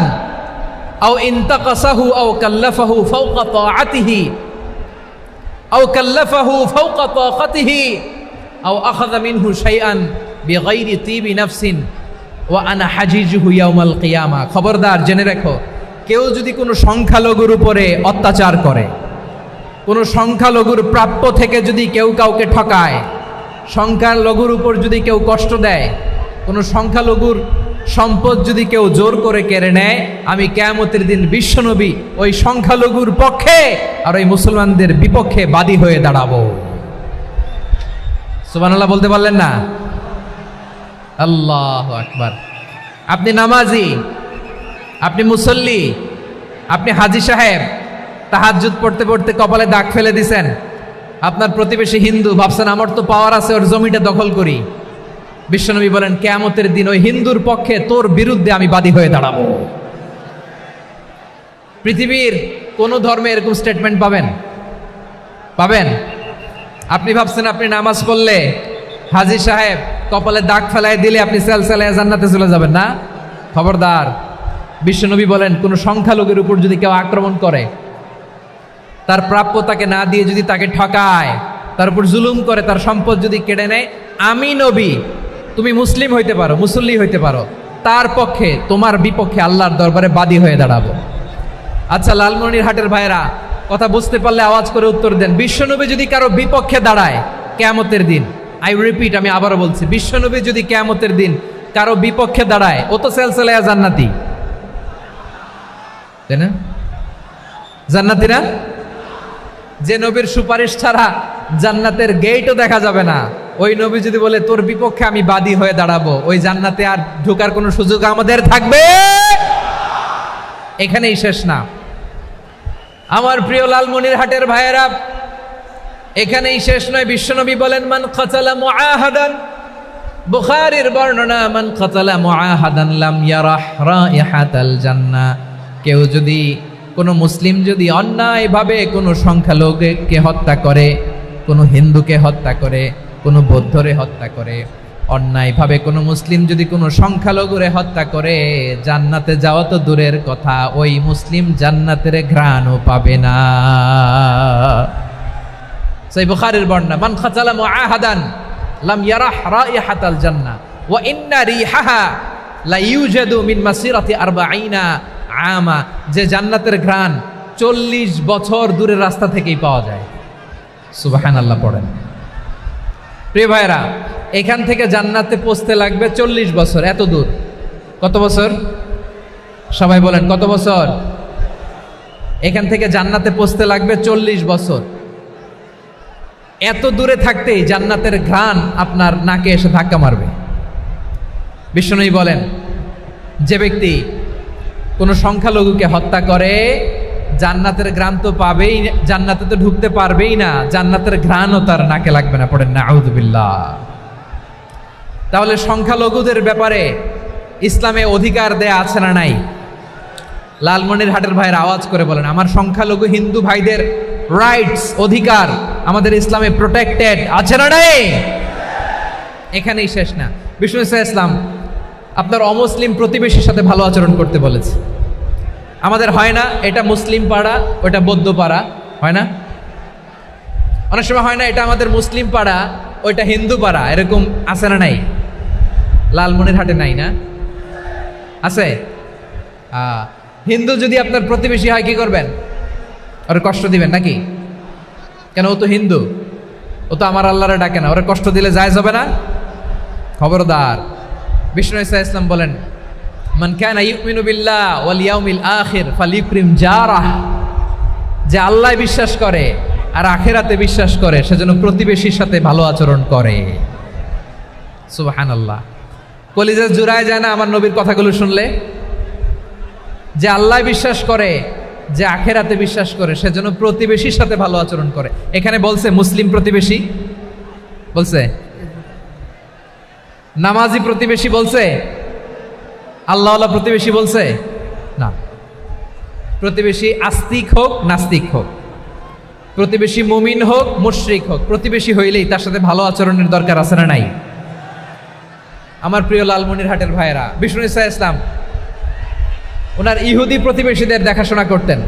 আও ইনতাকাসাহু আও কাল্লাফাহু ফাওকা তাআতিহি আও কাল্লাফাহু ফাওকা তাকাতিহি আও আখাযা মিনহু শাইআন বিগাইরি তিবি নাফসিন ওয়া আনা হাজিজুহু ইয়াউমাল কিয়ামা। খবরদার, জেনে রাখো, কেউ যদি কোনো সংখ্যালঘুর উপরে অত্যাচার করে, কোনো সংখ্যালঘুর প্রাপ্য থেকে যদি কেউ কাউকে ঠকায়, সংখ্যালঘুর উপর যদি কেউ কষ্ট দেয়, কোনো সংখ্যালঘুর সম্পদ যদি কেউ জোর করে কেড়ে নেয়, আমি কিয়ামতের দিন বিশ্বনবী ওই সংখ্যালঘুর পক্ষে আর ওই মুসলমানদের বিপক্ষে বাদী হয়ে দাঁড়াবো। সুবহানাল্লাহ বলতে পারলেন না? আল্লাহু আকবার। আপনি নামাজি, আপনি মুসল্লি, আপনি হাজী সাহেব, তাহাজ্জুদ পড়তে পড়তে কপালে দাগ ফেলে দিছেন, আপনার প্রতিবেশী হিন্দু, ভাবছেন আমার তো পাওয়ার আছে, ওর জমিটা দখল করি। বিশ্বনবী বলেন, কিয়ামতের দিন ওই হিন্দুর পক্ষে তোর বিরুদ্ধে আমি বাদী হয়ে দাঁড়াবো। পৃথিবীর কোন ধর্মে এরকম স্টেটমেন্ট পাবেন? পাবেন? আপনি ভাবছেন আপনি নামাজ পড়লে হাজী সাহেব কপালে দাগ ফেলায় দিলে আপনি সেলসেলায় জান্নাতে চলে যাবেন না? খবরদার। বিশ্বনবী বলেন, কোন সংখ্যালঘুর উপর যদি কেউ আক্রমণ করে, তার প্রাপ্য তাকে না দিয়ে যদি তাকে ঠকায়, তার উপর জুলুম করে, তার সম্পদ যদি কেড়ে নেয়, আমি নবী, তুমি মুসলিম হইতে পারো, মুসল্লি হইতে পারো, তার পক্ষে, তোমার বিপক্ষে আল্লাহর দরবারে বাদী হয়ে দাঁড়াবো। আচ্ছা, লালমনিরহাটের ভাইরা, কথা বুঝতে পারলে আওয়াজ করে উত্তর দেন। বিশ্বনবী যদি কারো বিপক্ষে দাঁড়ায় কিয়ামতের দিন, আই রিপিট, আমি আবারও বলছি, বিশ্বনবী যদি কিয়ামতের দিন কারো বিপক্ষে দাঁড়ায়, ও তো সেলসেলায়া জান্নাতি, তাই না? জান্নাতি না? যে নবীর সুপারিশ ছাড়া জান্নাতের গেটও দেখা যাবে না, ওই নবী যদি বলে তোর বিপক্ষে আমি বাদী হয়ে দাঁড়াবো, ওই জান্নাতে আর ঢোকার কোনো সুযোগ আমাদের থাকবে? এখানেই শেষ না আমার প্রিয় লালমনিরহাটের ভাইয়েরা, এখানেই শেষ নয়। বিশ্বনবী বলেন, মান কাতালা মুআহাদান, বুখারীর বর্ণনা, মান কাতালা মুআহাদান লাম ইয়ারাহ রাইহাতাল জান্নাহ। কেউ যদি, কোনো মুসলিম যদি অন্যায়ভাবে কোনো সংখ্যালঘুকে হত্যা করে, কোনো হিন্দুকে হত্যা করে, কোনো বৌদ্ধরে হত্যা করে, অন্যায়ভাবে কোনো মুসলিম যদি কোনো সংখ্যালঘুরে হত্যা করে, জান্নাতে যাওয়া তো দূরের কথা, ওই মুসলিম জান্নাতের ঘ্রাণও পাবে না। সেই বুখারীর বর্ণনা, মান কাতালা মুআহাদান লাম ইয়ারাহ রাইহাতাল জান্নাহ ওয়া ইন্না রিহাহা লা ইউজাদু মিন মাসিরাতি 40 আমা। যে জান্নাতের ঘ্রাণ 40 বছর দূরের রাস্তা থেকেই পাওয়া যায়। সুবহানাল্লাহ পড়েন। প্রিয় ভাইরা, এখান থেকে জান্নাতে পৌঁছতে লাগবে 40 বছর। এত দূর, কত বছর? সবাই বলেন, কত বছর? এখান থেকে জান্নাতে পৌঁছতে লাগবে 40 বছর। এত দূরে থাকতেই জান্নাতের ঘ্রাণ আপনার নাকে এসে ধাক্কা মারবে। বিশ্বনবী বলেন, যে ব্যক্তি কোনো সংখ্যালঘুকে হত্যা করে, জান্নাতের ঘ্রাণ তো পাবেই, জান্নাতে তো ঢুকতে পারবেই না, জান্নাতের ঘ্রাণও তার নাকে লাগবে না। পড়েন নাউযুবিল্লাহ। তাহলে সংখ্যালঘুদের ব্যাপারে ইসলামে অধিকার দেয়া আছে না নাই? লালমনিরহাটের ভাইয়ের আওয়াজ করে বলেন, আমার সংখ্যালঘু হিন্দু ভাইদের রাইটস, অধিকার আমাদের ইসলামে প্রোটেক্টেড আছে না নাই? এখানেই শেষ না। বিষ্ণু ইসলাম আপনার অমুসলিম প্রতিবেশীর সাথে ভালো আচরণ করতে বলেছে। আমাদের হয় না, এটা মুসলিম পাড়া, ওটা বৌদ্ধ পাড়া, হয় না? অনেক সময় হয় না, এটা আমাদের মুসলিম পাড়া, ওইটা হিন্দু পাড়া, এরকম আছে না নাই? লালমনিরহাটে নাই না? আছে? হিন্দু যদি আপনার প্রতিবেশী হয়, কি করবেন? ওরে কষ্ট দিবেন নাকি? কেন? ও তো হিন্দু, ও তো আমার আল্লাহরে ডাকে না, ওরে কষ্ট দিলে জায়েজ হবে না? খবরদার। বিষ্ণু ইসলাম বলেন, মান কানা ইউমিনু বিল্লাহ ওয়াল ইয়াউমিল আখির ফালিউকরিম জারাহ। যে আল্লাহ বিশ্বাস করে আর আখিরাতে বিশ্বাস করে, সেজন্য প্রতিবেশীর সাথে ভালো আচরণ করে। সুবহানাল্লাহ। কলিজা জুড়ায় যায় না আমার নবীর কথাগুলো শুনলে? যে আল্লাহ বিশ্বাস করে, যে আখিরাতে বিশ্বাস করে, সেজন্য প্রতিবেশীর সাথে ভালো আচরণ করে। এখানে বলছে মুসলিম প্রতিবেশী, বলছে নামাজি প্রতিবেশী, বলছে আল্লাহওয়ালা প্রতিবেশী বলছে না। প্রতিবেশী আস্তিক হোক নাস্তিক হোক, প্রতিবেশী মুমিন হোক মুশরিক হোক, প্রতিবেশী হইলেই তার সাথে ভালো আচরণের দরকার আছে না নাই? আমার প্রিয় লালমনিরহাটের ভাইয়েরা, বিষ্ণু ইসা ইসলাম ওনার ইহুদি প্রতিবেশীদের দেখাশোনা করতেন।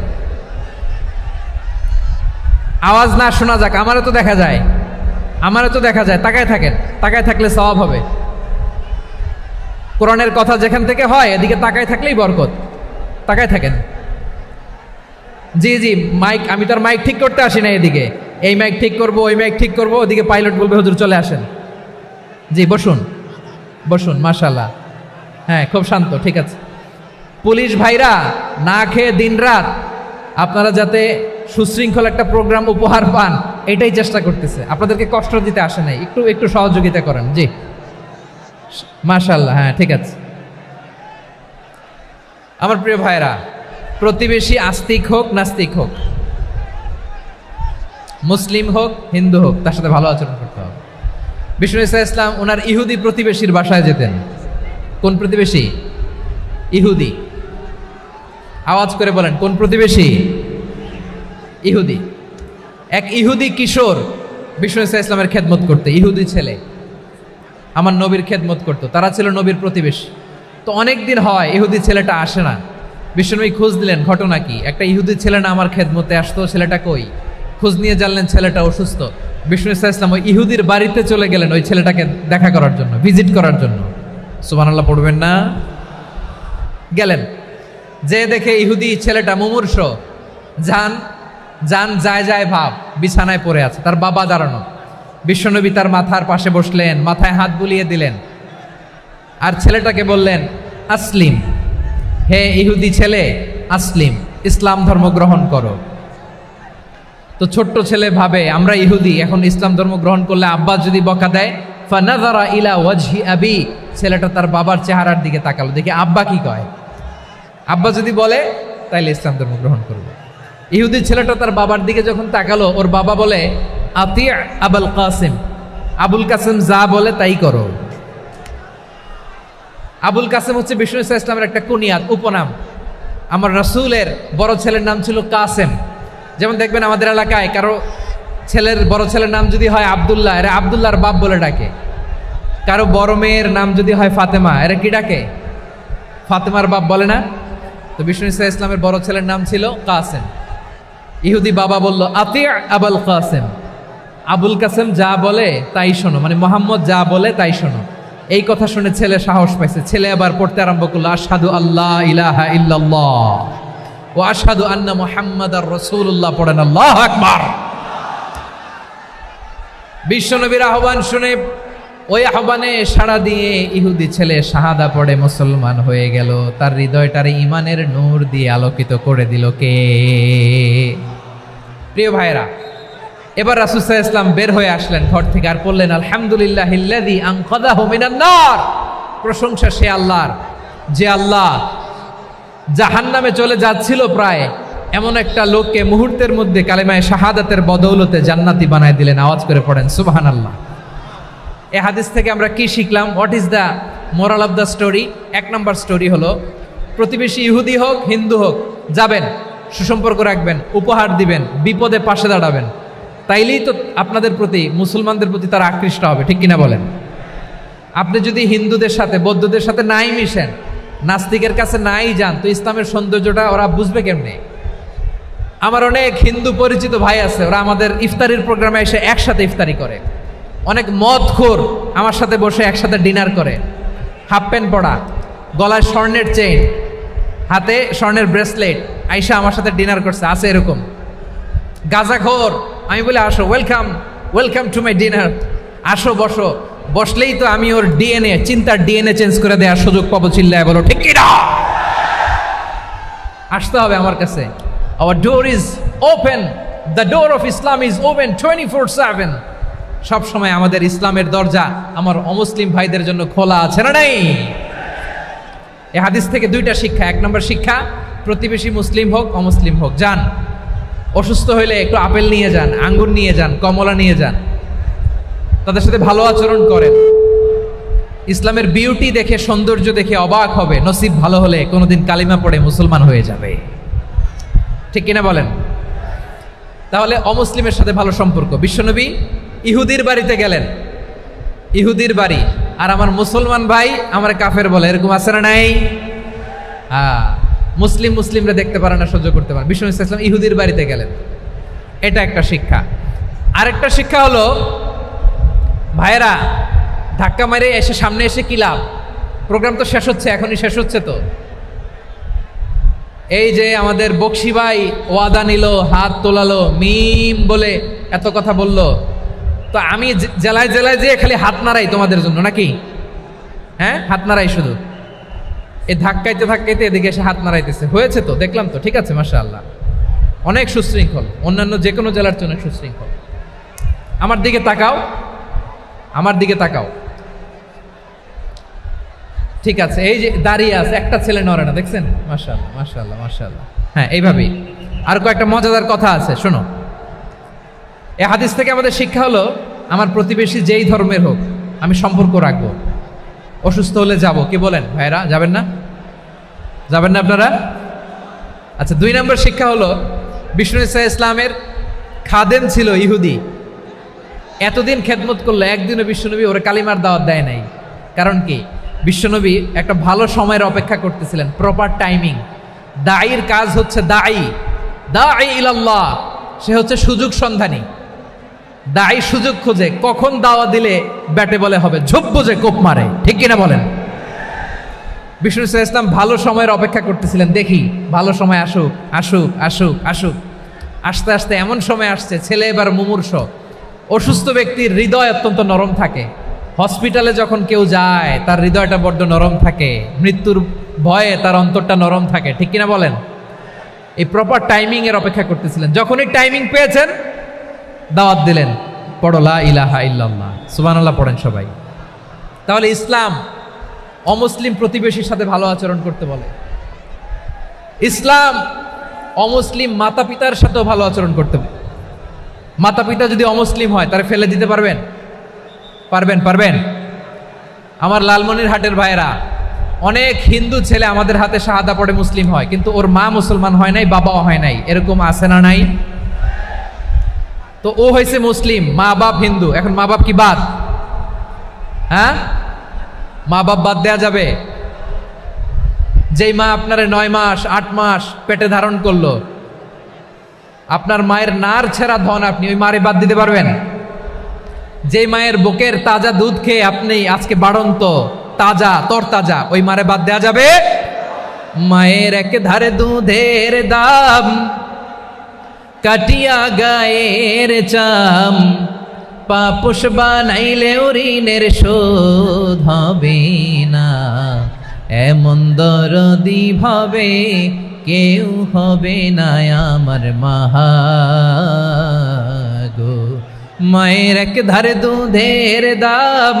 আওয়াজ না শোনা যাক, আমারও তো দেখা যায়, তাকায় থাকেন, তাকায় থাকলে সওয়াব হবে। কোরআনের কথা যেখান থেকে হয় এদিকে তাকায় থাকলেই বরকত। তাকায় থাকেন। জি জি, মাইক, আমি তো আর মাইক ঠিক করতে আসি না এদিকে, এই মাইক ঠিক করব ওই মাইক ঠিক করব, ওদিকে পাইলট বলবে হুজুর চলে আসেন। জি বসুন বসুন, মাশাআল্লাহ, হ্যাঁ খুব শান্ত, ঠিক আছে। পুলিশ ভাইরা না খেয়ে দিনরাত আপনারা যাতে সুশৃঙ্খল একটা প্রোগ্রাম উপহার পান এটাই চেষ্টা করতেছে, আপনাদেরকে কষ্ট দিতে আসে নাই, একটু একটু সহযোগিতা করেন। জি মাশাআল্লাহ, হ্যাঁ ঠিক আছে। আমার প্রিয় ভাইরা, প্রতিবেশী আস্তিক হোক নাস্তিক হোক, মুসলিম হোক হিন্দু হোক, তার সাথে ভালো আচরণ করতে হবে। বিষ্ণু ইসা ইসলাম ওনার ইহুদি প্রতিবেশীর বাসায় যেতেন। কোন প্রতিবেশী? ইহুদি। আওয়াজ করে বলেন, কোন প্রতিবেশী? ইহুদি। এক ইহুদি কিশোর বিষ্ণু ইসা ইসলামের খেদমত করতে, ইহুদি ছেলে আমার নবীর খেদমত করতো, তারা ছিল নবীর প্রতিবেশী। তো অনেক দিন হয় ইহুদি ছেলেটা আসে না। বিশ্বনবী খোঁজ দিলেন, ঘটনা কি? একটা ইহুদি ছেলে না আমার খেদমতে আসতো, ছেলেটা কই? খোঁজ নিয়ে জানলেন ছেলেটা অসুস্থ। বিষ্ণু ইসা ইসলাম ওই ইহুদির বাড়িতে চলে গেলেন ওই ছেলেটাকে দেখা করার জন্য, ভিজিট করার জন্য। সুবহানাল্লাহ পড়বেন না? গেলেন, যে দেখে ইহুদি ছেলেটা মুমূর্ষ, যান যায় ভাব, বিছানায় পড়ে আছে, তার বাবা দাঁড়ানো। বিশ্বনবী তার মাথার পাশে বসলেন, মাথায় হাত বুলিয়ে দিলেন, আর ছেলেটাকে বললেন আসলিম, হে ইহুদি ছেলে আসলিম, ইসলাম ধর্ম গ্রহণ করো। তো ছোট্ট ছেলে ভাবে আমরা ইহুদি, এখন ইসলাম ধর্ম গ্রহণ করলে আব্বা যদি বকা দেয়, ফানাযারা ইলা ওয়াজহি আবি, ছেলেটা তার বাবার চেহারার দিকে তাকালো, দেখি আব্বা কি কয়। আব্বা যদি বলে তাইলে ইসলাম ধর্ম গ্রহণ করবে। ইহুদি ছেলেটা তার বাবার দিকে যখন তাকালো, ওর বাবা বলে আতি আবুল কাসিম, আবুল কাসিম যা বলে তাই করো। আবুল কাসিম হচ্ছে বিষ্ণু ইসা ইসলামের একটা কুনিয়াত, উপনাম। আমার রাসূলের বড় ছেলের নাম ছিল কাসেম। যেমন দেখবেন আমাদের এলাকায় কারো ছেলের বড় ছেলের নাম যদি হয় আব্দুল্লাহ, এরা আব্দুল্লাহর বাপ বলে ডাকে। কারো বড় মেয়ের নাম যদি হয় ফাতেমা, এরা কি ডাকে? ফাতেমার বাপ বলে না? তো বিষ্ণু ইসা ইসলামের বড় ছেলের নাম ছিল কাসেম। ইহুদি বাবা বলল আতি আবুল কাসেম, আবুল কাসেম যা বলে তাই শোনো, মানে মোহাম্মদ যা বলে তাই শোনো। এই কথা শুনে ছেলে সাহস পাইছে, ছেলে আবার পড়তে আরম্ভ করলো আশহাদু আল্লাহ ইলাহা ইল্লাল্লাহ ওয়া আশহাদু আন্না মুহাম্মাদার রাসূলুল্লাহ, পড়েন আল্লাহু আকবার। বিশ্বনবীর আহ্বান শুনে ওই আহ্বানে সাড়া দিয়ে ইহুদি ছেলে শাহাদা পড়ে মুসলমান হয়ে গেল। তার হৃদয়টারে ইমানের নূর দিয়ে আলোকিত করে দিল কে? প্রিয় ভাইরা, এবার রাসূল সাল্লাল্লাহু আলাইহি ওয়াসাল্লাম বের হয়ে আসলেন ঘর থেকে, আর বললেন আলহামদুলিল্লাহিল্লাযী আনকাযাহু মিনান নার, প্রশংসা সে আল্লাহর যে আল্লাহ জাহান্নামে চলে যাচ্ছিল প্রায় এমন একটা লোককে মুহূর্তের মধ্যে কালেমায়ে শাহাদাতের বদৌলতে জান্নাতি বানায় দিলেন। আওয়াজ করে পড়েন সুবহানাল্লাহ। এই হাদিস থেকে আমরা কি শিখলাম? What is the moral of the story? এক নম্বর স্টোরি হলো, প্রতিবেশী ইহুদি হোক হিন্দু হোক, যাবেন, সুসম্পর্ক রাখবেন, উপহার দিবেন, বিপদে পাশে দাঁড়াবেন, তাইলেই তো আপনাদের প্রতি, মুসলমানদের প্রতি তারা আকৃষ্ট হবে, ঠিক কিনা বলেন? আপনি যদি হিন্দুদের সাথে বৌদ্ধদের সাথে নাই মিশেন, নাস্তিকের কাছে নাই যান, তো ইসলামের সৌন্দর্যটা ওরা বুঝবে কেমনে? আমার অনেক হিন্দু পরিচিত ভাই আছে, ওরা আমাদের ইফতারির প্রোগ্রামে এসে একসাথে ইফতারি করে। অনেক মদখোর আমার সাথে বসে একসাথে ডিনার করে, হাফ প্যান্ট পরা, গলায় স্বর্ণের চেইন, হাতে স্বর্ণের ব্রেসলেট, আইসা আমার সাথে ডিনার করছে, আছে এরকম। গাঁজাখোর, আমি বলি আসো, ওয়েলকাম টু মাই ডিনার, আসো বসো। বসলেই তো আমি ওর ডিএনএ, চিন্তার ডিএনএ চেঞ্জ করে দেওয়ার সুযোগ পাবো, চিল্লায় বলো ঠিক কি না? আসতে হবে আমার কাছে। Hour door is open, the door of Islam is open 24/7। সব সময় আমাদের ইসলামের দরজা আমার অমুসলিম ভাইদের জন্য খোলা আছে না নাই? এই হাদিস থেকে দুইটা শিক্ষা। এক নম্বর শিক্ষা, প্রতিবেশী মুসলিম হোক অমুসলিম হোক, যান, অসুস্থ হইলে একটু আপেল নিয়ে যান, আঙ্গুর নিয়ে যান, কমলা নিয়ে যান, তাদের সাথে ভালো আচরণ করেন। ইসলামের বিউটি দেখে, সৌন্দর্য দেখে অবাক হবে, নসিব ভালো হলে কোনোদিন কালিমা পড়ে মুসলমান হয়ে যাবে। ঠিক কিনা বলেন? তাহলে অমুসলিমের সাথে ভালো সম্পর্ক। বিশ্বনবী ইহুদির বাড়িতে গেলেন, ইহুদির বাড়ি, আর আমার মুসলমান ভাই আমার কাফের বলে, এরকম আছে না নাই? হ্যাঁ, মুসলিমরা দেখতে পারে না, সহ্য করতে পারে। বিশ্বনবী সাল্লাল্লাহু আলাইহি ওয়াসাল্লাম ইহুদির বাড়িতে গেলেন, এটা একটা শিক্ষা। আরেকটা শিক্ষা হলো, ভাইরা ধাক্কা মারে এসে সামনে এসে কি লাভ? প্রোগ্রাম তো শেষ হচ্ছে, এখনই শেষ হচ্ছে। তো এই যে আমাদের বকশি ভাই ওয়াদা নিল, হাত তোলালো, মিম বলে এত কথা বলল, তো আমি জেলায় জেলায় যেয়ে খালি হাত নাড়াই তোমাদের জন্য নাকি? হ্যাঁ, হাত নাড়াই শুধু। এই ধাক্কাইতে ধাক্কাইতে এদিকে এসে হাত নাড়াইতেছে, হয়েছে তো, দেখলাম তো, ঠিক আছে, মাশাআল্লাহ, অনেক সুশৃঙ্খল, অন্যান্য যে কোনো জেলার জন্য সুশৃঙ্খল। আমার দিকে তাকাও, আমার দিকে তাকাও, ঠিক আছে। এই যে দাঁড়িয়ে আছে, একটা ছেলে নড়ে না, দেখছেন? মাশাআল্লাহ, মাশাআল্লাহ, মাশাআল্লাহ। হ্যাঁ, এইভাবেই। আর কয়েকটা মজাদার কথা আছে, শোনো। এই হাদিস থেকে আমাদের শিক্ষা হলো, আমার প্রতিবেশী যেই ধর্মের হোক আমি সম্পর্ক রাখবো। অসুস্থ হলে যাব, কি বলেন ভাইরা? যাবেন না? যাবেন না আপনারা? আচ্ছা, 2 নম্বর শিক্ষা হলো, বিষ্ণু ইসা ইসলামের খাদেম ছিল ইহুদি, এতদিন খেদমত করলো, একদিনও বিশ্বনবী ওরা কালিমার দাওয়াত দেয় নাই। কারণ কি? বিশ্বনবী একটা ভালো সময়ের অপেক্ষা করতেছিলেন, প্রপার টাইমিং। দায়ীর কাজ হচ্ছে দাঈ ইলাল্লাহ, সে হচ্ছে সুযোগ সন্ধানী। দায়ী সুযোগ খোঁজে, কখন দাওয়া দিলে ব্যাটে বলে হবে, ঝোপ বোঝে কোপ মারে, ঠিক কিনা বলেন? বিষ্ণু ইসলাম ভালো সময়ের অপেক্ষা করতেছিলেন, দেখি ভালো সময় আসুক আসুক আসুক আসুক। আস্তে আস্তে এমন সময় আসছে, ছেলে এবার মুমূর্ষ। অসুস্থ ব্যক্তির হৃদয় অত্যন্ত নরম থাকে। হসপিটালে যখন কেউ যায় তার হৃদয়টা বড্ড নরম থাকে, মৃত্যুর ভয়ে তার অন্তরটা নরম থাকে, ঠিক কিনা বলেন? এই প্রপার টাইমিং এর অপেক্ষা করতেছিলেন। যখনই টাইমিং পেয়েছেন, দাওয়াত দিলেন, পড়ো লা ইলাহা ইল্লাল্লাহ, সুবহানাল্লাহ পড়েন সবাই। তাহলে ইসলাম অমুসলিম প্রতিবেশীর সাথে ভালো আচরণ করতে বলে। ইসলাম অমুসলিম মাতা পিতার সাথেও ভালো আচরণ করতে বলে। মাতা পিতা যদি অমুসলিম হয়, তারা ফেলে দিতে পারবেন? পারবেন? আমার লালমনিরহাটের ভাইরা, অনেক হিন্দু ছেলে আমাদের হাতে শাহাদা পড়ে মুসলিম হয়, কিন্তু ওর মা মুসলমান হয় নাই, বাবাও হয় নাই, এরকম আছে না নাই? তো ও হয়েছে মুসলিম, মা বাপ হিন্দু, এখন মা বাপ কি বাদ? হ্যাঁ, মা বাপ বাদ দেয়া যাবে? যেই মা আপনারে 9 মাস 8 মাস পেটে ধারণ করলো, আপনার মায়ের নার ছেঁড়া ধন, আপনি ওই মারে বাদ দিতে পারবেন? যে মায়ের বুকের তাজা দুধ খেয়ে আপনি আজকে বাড়ন্ত তাজা তরতাজা, ওই মারে বাদ দেয়া যাবে? মায়ের এক ধারে দুধের দাম, কাটিয়া গায়ের চাম, পাপুষ বানাইলেও ঋণের শোধ হবে না, এমন দরদি ভাবে কেউ হবে না আমার মাহা গো। মায়ের এক ধারে দুধের দাম,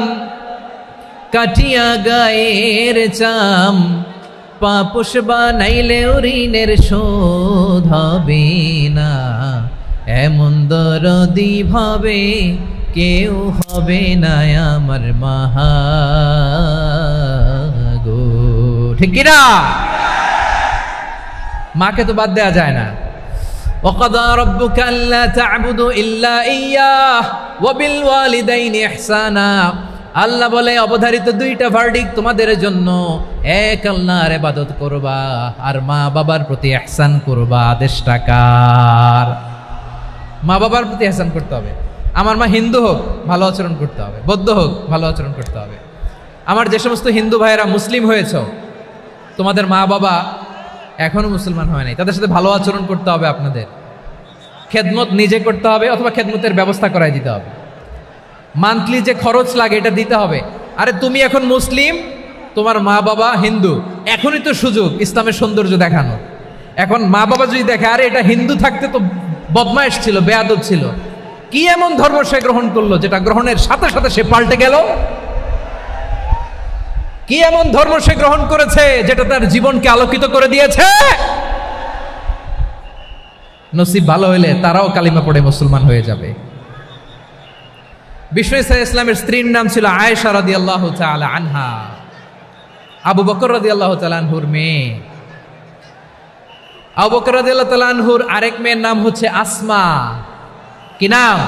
কাটিয়া গায়ের চাম, পাপুষ বানাইলেও ঋণের শোধ হবে না, এমন দরদি ভাবে কেউ হবে না আমার মাহা গো, ঠিক কিনা? মাকে তো বাদ দেয়া যায় না। وَقَضَى رَبُّكَ أَلَّا تَعْبُدُوا إِلَّا إِيَّاهُ وَبِالْوَالِدَيْنِ إِحْسَانًا। আল্লাহ বলে, অবধারিত 2টা ভার্ডিক্ট তোমাদের জন্য, এক আল্লাহর ইবাদত করবা আর মা বাবার প্রতি ইহসান করবা। আদেশটা কার? মা বাবার প্রতি ইহসান করতে হবে। আমার মা হিন্দু হোক, ভালো আচরণ করতে হবে, বৌদ্ধ হোক, ভালো আচরণ করতে হবে। আমার যে সমস্ত হিন্দু ভাইয়েরা মুসলিম হয়েছ, তোমাদের মা বাবা এখনো মুসলমান হয় নাই, তাদের সাথে ভালো আচরণ করতে হবে। আপনাদের খেদমত নিজে করতে হবে, অথবা খেদমতের ব্যবস্থা করাই দিতে হবে। মান্থলি যে খরচ লাগে এটা দিতে হবে। আরে তুমি এখন মুসলিম, তোমার মা বাবা হিন্দু, এখনই তো সুযোগ ইসলামের সৌন্দর্য দেখানো। এখন মা বাবা যদি দেখে, আরে এটা হিন্দু থাকতে তো বদমাইশ ছিল, বেয়াদব ছিল, কি এমন ধর্ম সে গ্রহণ করলো যেটা গ্রহণের সাথে সাথে সে পাল্টে গেল? কি এমন ধর্ম সে গ্রহণ করেছে যেটা তার জীবনকে আলোকিত করে দিয়েছে? নসিব ভালো হইলে তারাও কালিমা পড়ে মুসলমান হয়ে যাবে। বিষ্ণু ইসলামের স্ত্রীর নাম ছিল আয়েশা রাদিয়াল্লাহু তাআলা আনহা, আবু বকর রাদিয়াল্লাহু তাআলা আনহুর মেয়ে। আবু বকর রাদিয়াল্লাহু তাআলা আনহুর আরেক মেয়ের নাম হচ্ছে আসমা। কি নাম?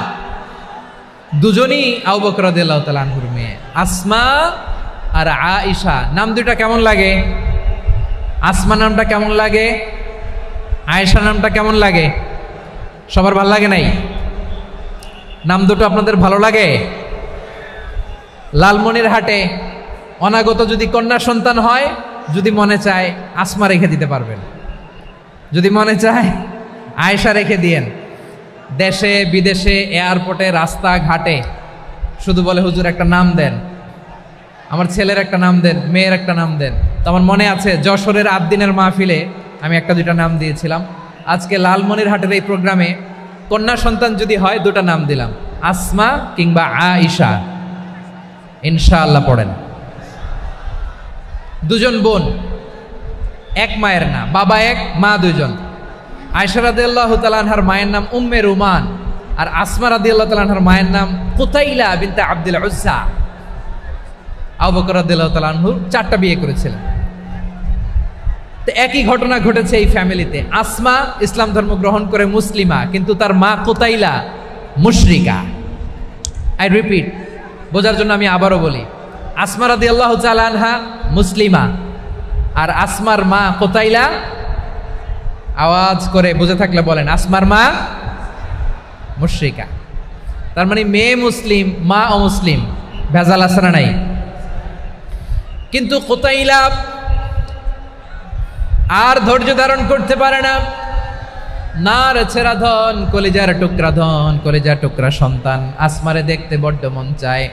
দুজনই আবু বকর রাদিয়াল্লাহু তাআলা আনহুর মেয়ে, আসমা আর আয়েশা। নাম দুইটা কেমন লাগে? আসমা নামটা কেমন লাগে? আয়েশা নামটা কেমন লাগে? সবার ভালো লাগে নাই? নাম দুটো আপনাদের ভালো লাগে? লালমনিরহাটে অনাগত যদি কন্যা সন্তান হয়, যদি মনে চায় আসমা রেখে দিতে পারবেন, যদি মনে চায় আয়েশা রেখে দিয়েন। দেশে বিদেশে এয়ারপোর্টে রাস্তাঘাটে শুধু বলে হুজুর একটা নাম দেন, আমার ছেলের একটা নাম দেন, মেয়ের একটা নাম দেন। তো আমার মনে আছে যশোরের আদ্দিনের মাহফিলে আমি একটা দুইটা নাম দিয়েছিলাম। আজকে লালমনিরহাটের এই প্রোগ্রামে কন্যা সন্তান যদি হয় দুটা নাম দিলাম, আসমা কিংবা আয়েশা। ইনশাআল্লাহ পড়েন। দুজন বোন, এক মায়ের না, বাবা এক মা দুইজন। আয়েশা রাদিয়াল্লাহু তাআলা আনহার মায়ের নাম উম্মে রুমান, আর আসমা রাদিয়াল্লাহু তাআলা আনহার মায়ের নাম কুতাইলা বিনতে আব্দুল উজ্জা। আবু বকর রাদিয়াল্লাহু তাআলা আনহু 4টা বিয়ে করেছিলেন। তো একই ঘটনা ঘটেছে এই ফ্যামিলিতে। আসমা ইসলাম ধর্ম গ্রহণ করে মুসলিমা, কিন্তু তার মা কুতাইলা মুশরিকা। আই রিপিট, বোঝার জন্য আমি আবারও বলি, আসমা রাদিয়াল্লাহু তাআলা আনহা মুসলিমা, আর আসমার মা কুতাইলা, আওয়াজ করে বুঝে থাকলে বলেন, আসমার মা মুশরিকা। তার মানে মেয়ে মুসলিম, মা অমুসলিম। ভেজাল আছে না নাই? কিন্তু কুতাইলা আর ধৈর্য ধারণ করতে পারে না। নার ছেড়া ধন, কলিজার টুকরা ধন, কলিজার টুকরা সন্তান। আসমারে দেখতে বড্ড মন চায়।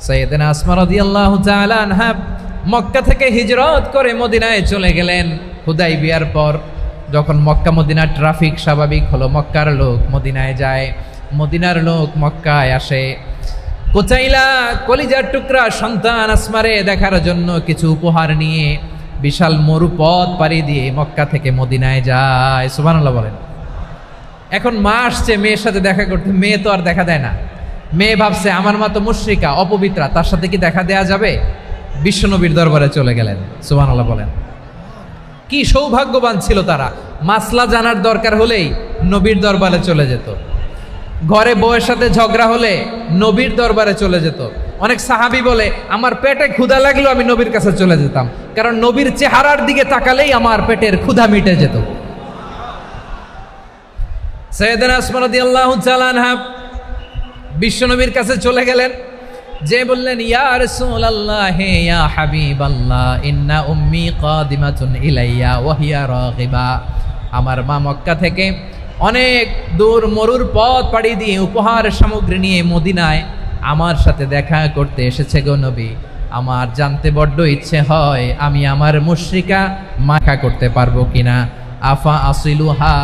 সাইয়েদনা আসমা রাদিয়াল্লাহু তাআলা আনহা মক্কা থেকে হিজরত করে মদিনায় চলে গেলেন হুদাইবিয়ার পর। যখন মক্কা মদিনার ট্রাফিক স্বাভাবিক হলো, মক্কার লোক মদিনায় যায়, মদিনার লোক মক্কায় আসে। কুতাইলা কলিজার টুকরা সন্তান আসমারে দেখার জন্য কিছু উপহার নিয়ে বিশাল মরুপথ পাড়ি দিয়ে মক্কা থেকে মদিনায় যায়। সুবহানাল্লাহ বলেন। এখন মা আসছে মেয়ের সাথে দেখা করতে, মেয়ে তো আর দেখা দেয় না। মেয়ে ভাবছে আমার মা তো মুশরিকা, অপবিত্রা, তার সাথে কি দেখা দেয়া যাবে? বিশ্বনবীর দরবারে চলে গেলেন। সুবহানাল্লাহ বলেন। কি সৌভাগ্যবান ছিল তারা, মাসলা জানার দরকার হলেই নবীর দরবারে চলে যেত। ঘরে বউয়ের সাথে ঝগড়া হলে নবীর দরবারে চলে যেত। অনেক সাহাবী বলে আমার পেটে ক্ষুধা লাগলো আমি নবীর কাছে চলে যেতাম, কারণ নবীর চেহারার দিকে তাকালেই আমার পেটের ক্ষুধা মিটে যেত। সাইয়েদনা আসমা রাদিয়াল্লাহু তাআলা আনহা বিশ্বনবীর কাছে চলে গেলেন, যে বললেন ইয়া রাসূলুল্লাহ ইয়া হাবিবাল্লাহ ইন্না উম্মি কাদিমাতুন ইলাইয়া ওয়া হিয়া রাগিবা। আমার মা মক্কা থেকে অনেক দূর মরুর পথ পাড়ি দিয়ে উপহার সামগ্রী নিয়ে মদিনায় আমার সাথে দেখা করতে এসেছে গো নবী। আমার জানতে বড্ড ইচ্ছে হয় আমি আমার মুশরিকা মাখা করতে পারবো কিনা। আফা আসিলুহা,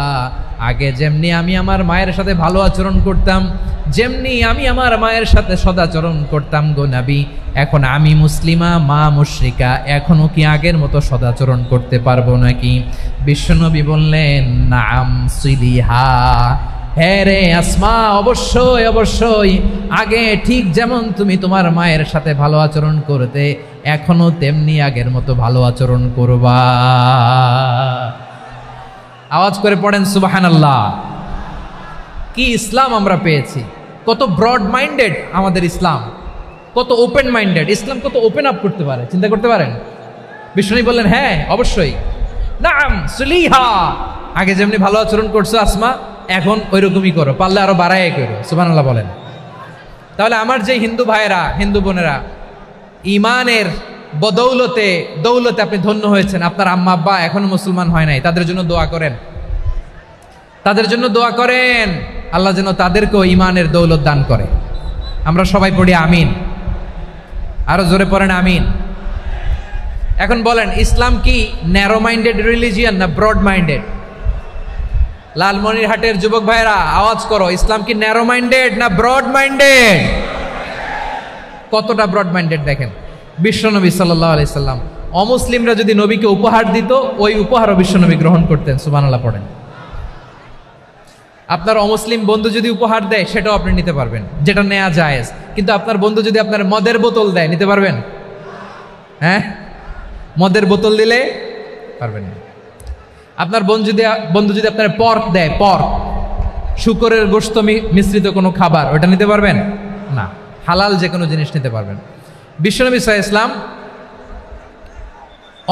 আগে যেমনি আমি আমার মায়ের সাথে ভালো আচরণ করতাম, যেমনি আমি আমার মায়ের সাথে সদাচরণ করতাম গো নবী, এখন আমি মুসলিমা, মা মুশরিকা, এখনো কি আগের মতো সদাচরণ করতে পারবো নাকি? বিশ্বনবী বললেন নাম সিলিহা, হ্যাঁ রে আসমা, অবশ্যই অবশ্যই, আগে ঠিক যেমন তুমি তোমার মায়ের সাথে ভালো আচরণ করতে, এখনো তেমনি আগের মতো ভালো আচরণ করবা। আওয়াজ করে পড়েন সুবহানাল্লাহ। কি ইসলাম আমরা পেয়েছি! কত ব্রড মাইন্ডেড আমাদের ইসলাম, কত ওপেন মাইন্ডেড ইসলাম, কত ওপেন আপ করতে পারে, চিন্তা করতে পারেন। বিষ্ণু বললেন হ্যাঁ অবশ্যই, নাম সুলিহা, আগে যেমনি ভালো আচরণ করছো আসমা, এখন ওই রকমই করো, পারলে আরো বাড়াই করো। সুবহানাল্লাহ বলেন। তাহলে আমার যে হিন্দু ভাইয়েরা, হিন্দু বোনেরা, ইমানের বদৌলতে দৌলতে আপনি ধন্য হয়েছেন, আপনার আম্মা আব্বা এখনো মুসলমান হয় নাই, তাদের জন্য দোয়া করেন, তাদের জন্য দোয়া করেন, আল্লাহ যেন তাদেরকেও ইমানের দৌলত দান করে। আমরা সবাই পড়ি আমিন, আরো জোরে পড়েন আমিন। এখন বলেন ইসলাম কি ন্যারো মাইন্ডেড রিলিজিয়ান না ব্রড মাইন্ডেড? লালমনিরহাটের যুবক ভাইরা আওয়াজ করো, ইসলাম কি ন্যারো মাইন্ডেড না ব্রড মাইন্ডেড? কতটা ব্রড মাইন্ডেড দেখেন। বিশ্বনবী সাল্লাল্লাহু আলাইহি সাল্লাম অমুসলিমরা যদি নবীকে উপহার দিত, ওই উপহারও বিশ্বনবী গ্রহণ করতেন। সুবহানাল্লাহ পড়েন। আপনার অমুসলিম বন্ধু যদি উপহার দেয় সেটাও আপনি নিতে পারবেন, যেটা নেওয়া জায়েজ। কিন্তু আপনার বন্ধু যদি আপনার মদের বোতল দেয়, নিতে পারবেন? হ্যাঁ, মদের বোতল দিলে পারবেন না। আপনার বন্ধু যদি আপনার পর্ক দেয়, পর্ক, শুকরের গোশত মিশ্রিত কোনো খাবার, ওটা নিতে পারবেন না। হালাল যে কোনো জিনিস নিতে পারবেন। বিশ্বনবী সাল্লাল্লাহু আলাইহি ওয়াসাল্লাম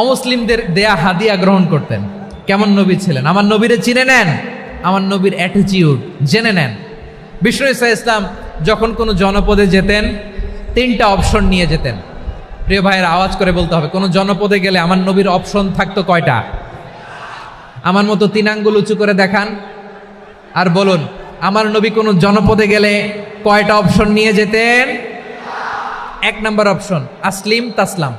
অমুসলিমদের দেয়া হাদিয়া গ্রহণ করতেন। কেমন নবী ছিলেন? আমার নবীরে চিনে নেন, আমার নবীর অ্যাটিটিউড জেনে নেন। বিশ্বনবী সাল্লাল্লাহু আলাইহি ওয়াসাল্লাম যখন কোনো জনপদে যেতেন, 3টা অপশন নিয়ে যেতেন। প্রিয় ভাইয়ের, আওয়াজ করে বলতে হবে, কোনো জনপদে গেলে আমার নবীর অপশন থাকতো কয়টা? আমার মতো 3 আঙ্গুল উঁচু করে দেখান আর বলুন, আমার নবী কোনো জনপদে গেলে কয়টা অপশন নিয়ে যেতেন? 1 নম্বর অপশন, আসলিম তাসলাম।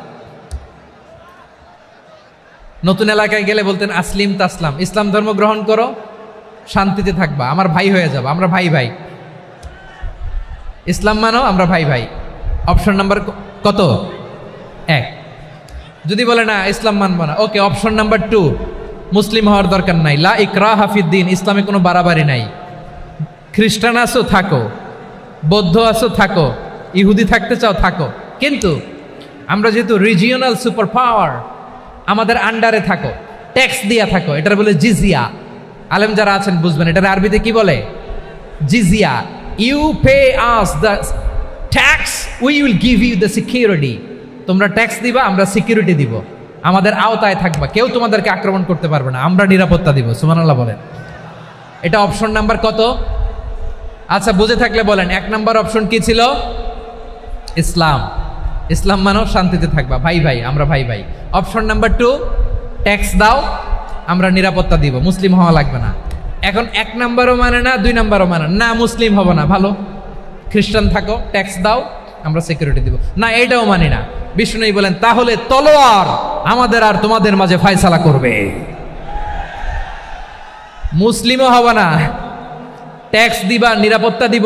নতুন এলাকায় গেলে বলতেন আসলিম তাসলাম, ইসলাম ধর্ম গ্রহণ করো, শান্তিতে থাকবা, আমার ভাই হয়ে যাবো, আমরা ভাই ভাই। ইসলাম মানো, আমরা ভাই ভাই। অপশন নাম্বার কত? 1। যদি বলে না ইসলাম মানবো না, ওকে, অপশন নাম্বার 2, মুসলিম হওয়ার দরকার নাই, লা ইকরাহা ফিদ্দিন, ইসলামে কোনো বাড়াবাড়ি নাই। খ্রিস্টান আছো থাকো, বৌদ্ধ আছো থাকো, ইহুদি থাকতে চাও থাকো, কিন্তু আমরা যেহেতু রিজিওনাল সুপার পাওয়ার, আমাদের আন্ডারে থাকো, ট্যাক্স দিয়া থাকো, এটার বলে জিজিয়া। আলেম যারা আছেন বুঝবেন, এটার আরবিতে কি বলে? জিজিয়া। You pay us the tax, we will give you the security. তোমরা ট্যাক্স দিবা, আমরা সিকিউরিটি দিব, আমাদের আওতায় থাকবা, কেউ তোমাদেরকে আক্রমণ করতে পারবে না, আমরা নিরাপত্তা দিব। সুবহানাল্লাহ বলেন। এটা অপশন নাম্বার কত? আচ্ছা, বুঝে থাকলে বলেন, 1 নম্বর অপশন কি ছিল? ইসলাম। ইসলাম মানো, শান্তিতে থাকবা, ভাই ভাই, আমরা ভাই ভাই। অপশন নাম্বার 2, ট্যাক্স দাও, আমরা নিরাপত্তা দিব, মুসলিম হওয়া লাগবে না। এখন 1 নম্বরও মানে না, 2 নম্বরও মানে না, মুসলিম হবো না, ভালো, খ্রিস্টান থাকো, ট্যাক্স দাও, আমরা সিকিউরিটি দিব না, এটাও মানি না। বিষ্ণু বলেন, তাহলে তলোয়ার আমাদের আর তোমাদের মাঝে ফয়সালা করবে। মুসলিমও হব না, ট্যাক্স দিবা, নিরাপত্তা দিব,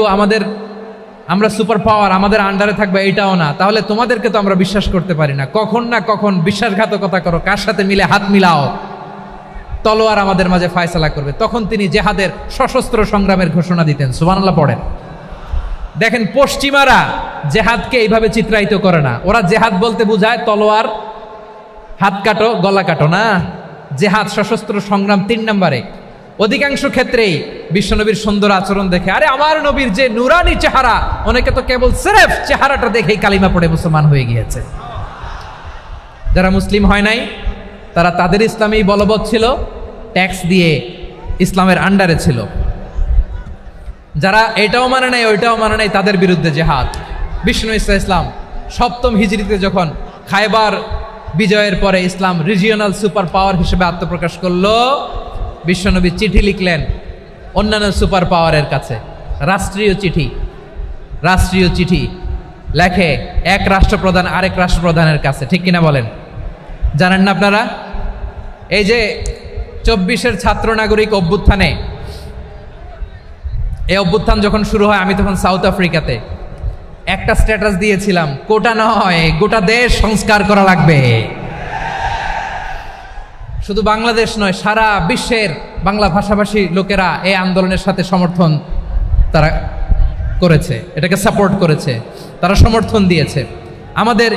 আমরা সুপার পাওয়ার, আমাদের আন্ডারে থাকবে, এটাও না। তাহলে তোমাদেরকে তো আমরা বিশ্বাস করতে পারি না, কখন না কখন বিশ্বাসঘাতকতা করো, কার সাথে মিলে হাত মিলাও, তলোয়ার আমাদের মাঝে ফয়সালা করবে। তখন তিনি জেহাদের সশস্ত্র সংগ্রামের ঘোষণা দিতেন। সুবহানাল্লাহ পড়েন। দেখেন, পশ্চিমারা জেহাদকে এইভাবে চিত্রায়িত করে না। ওরা জেহাদ বলতে বোঝায় তলোয়ার, হাত কাটো, গলা কাটো, না। জেহাদ সশস্ত্র সংগ্রাম 3 নম্বরে। অধিকাংশ ক্ষেত্রেই বিশ্বনবীর সুন্দর আচরণ দেখে, আরে আমার নবীর যে নুরানি চেহারা, অনেকে তো কেবল সিরেফ চেহারাটা দেখেই কালিমা পড়ে মুসলমান হয়ে গিয়েছে। যারা মুসলিম হয় নাই, তারা তাদের ইসলামেই বলবৎ ছিল, ট্যাক্স দিয়ে ইসলামের আন্ডারে ছিল। যারা এটাও মানে নাই, ওইটাও মানে নাই, তাদের বিরুদ্ধে জেহাদ। বিষ্ণু ইসলাম 7ম হিজরিতে যখন খায়বার বিজয়ের পরে ইসলাম রিজিওনাল সুপার পাওয়ার হিসেবে আত্মপ্রকাশ করলো, বিশ্বনবী চিঠি লিখলেন অন্যান্য সুপার পাওয়ারের কাছে, রাষ্ট্রীয় চিঠি লেখে এক রাষ্ট্রপ্রধান আরেক রাষ্ট্রপ্রধানের কাছে। ঠিক কিনা বলেন? জানেন না আপনারা? এই যে 24-এর ছাত্র নাগরিক অভ্যুত্থানে, এই অভ্যুত্থান যখন শুরু হয়, আমি তখন সাউথ আফ্রিকাতে, একটা স্ট্যাটাস দিয়েছিলাম, কোটা নয়, গোটা দেশ সংস্কার করা লাগবে। শুধু বাংলাদেশ নয়, সারা বিশ্বের বাংলা ভাষাভাষী লোকেরা এই আন্দোলনের সাথে সমর্থন তারা করেছে, এটাকে সাপোর্ট করেছে, তারা সমর্থন দিয়েছে। আমাদের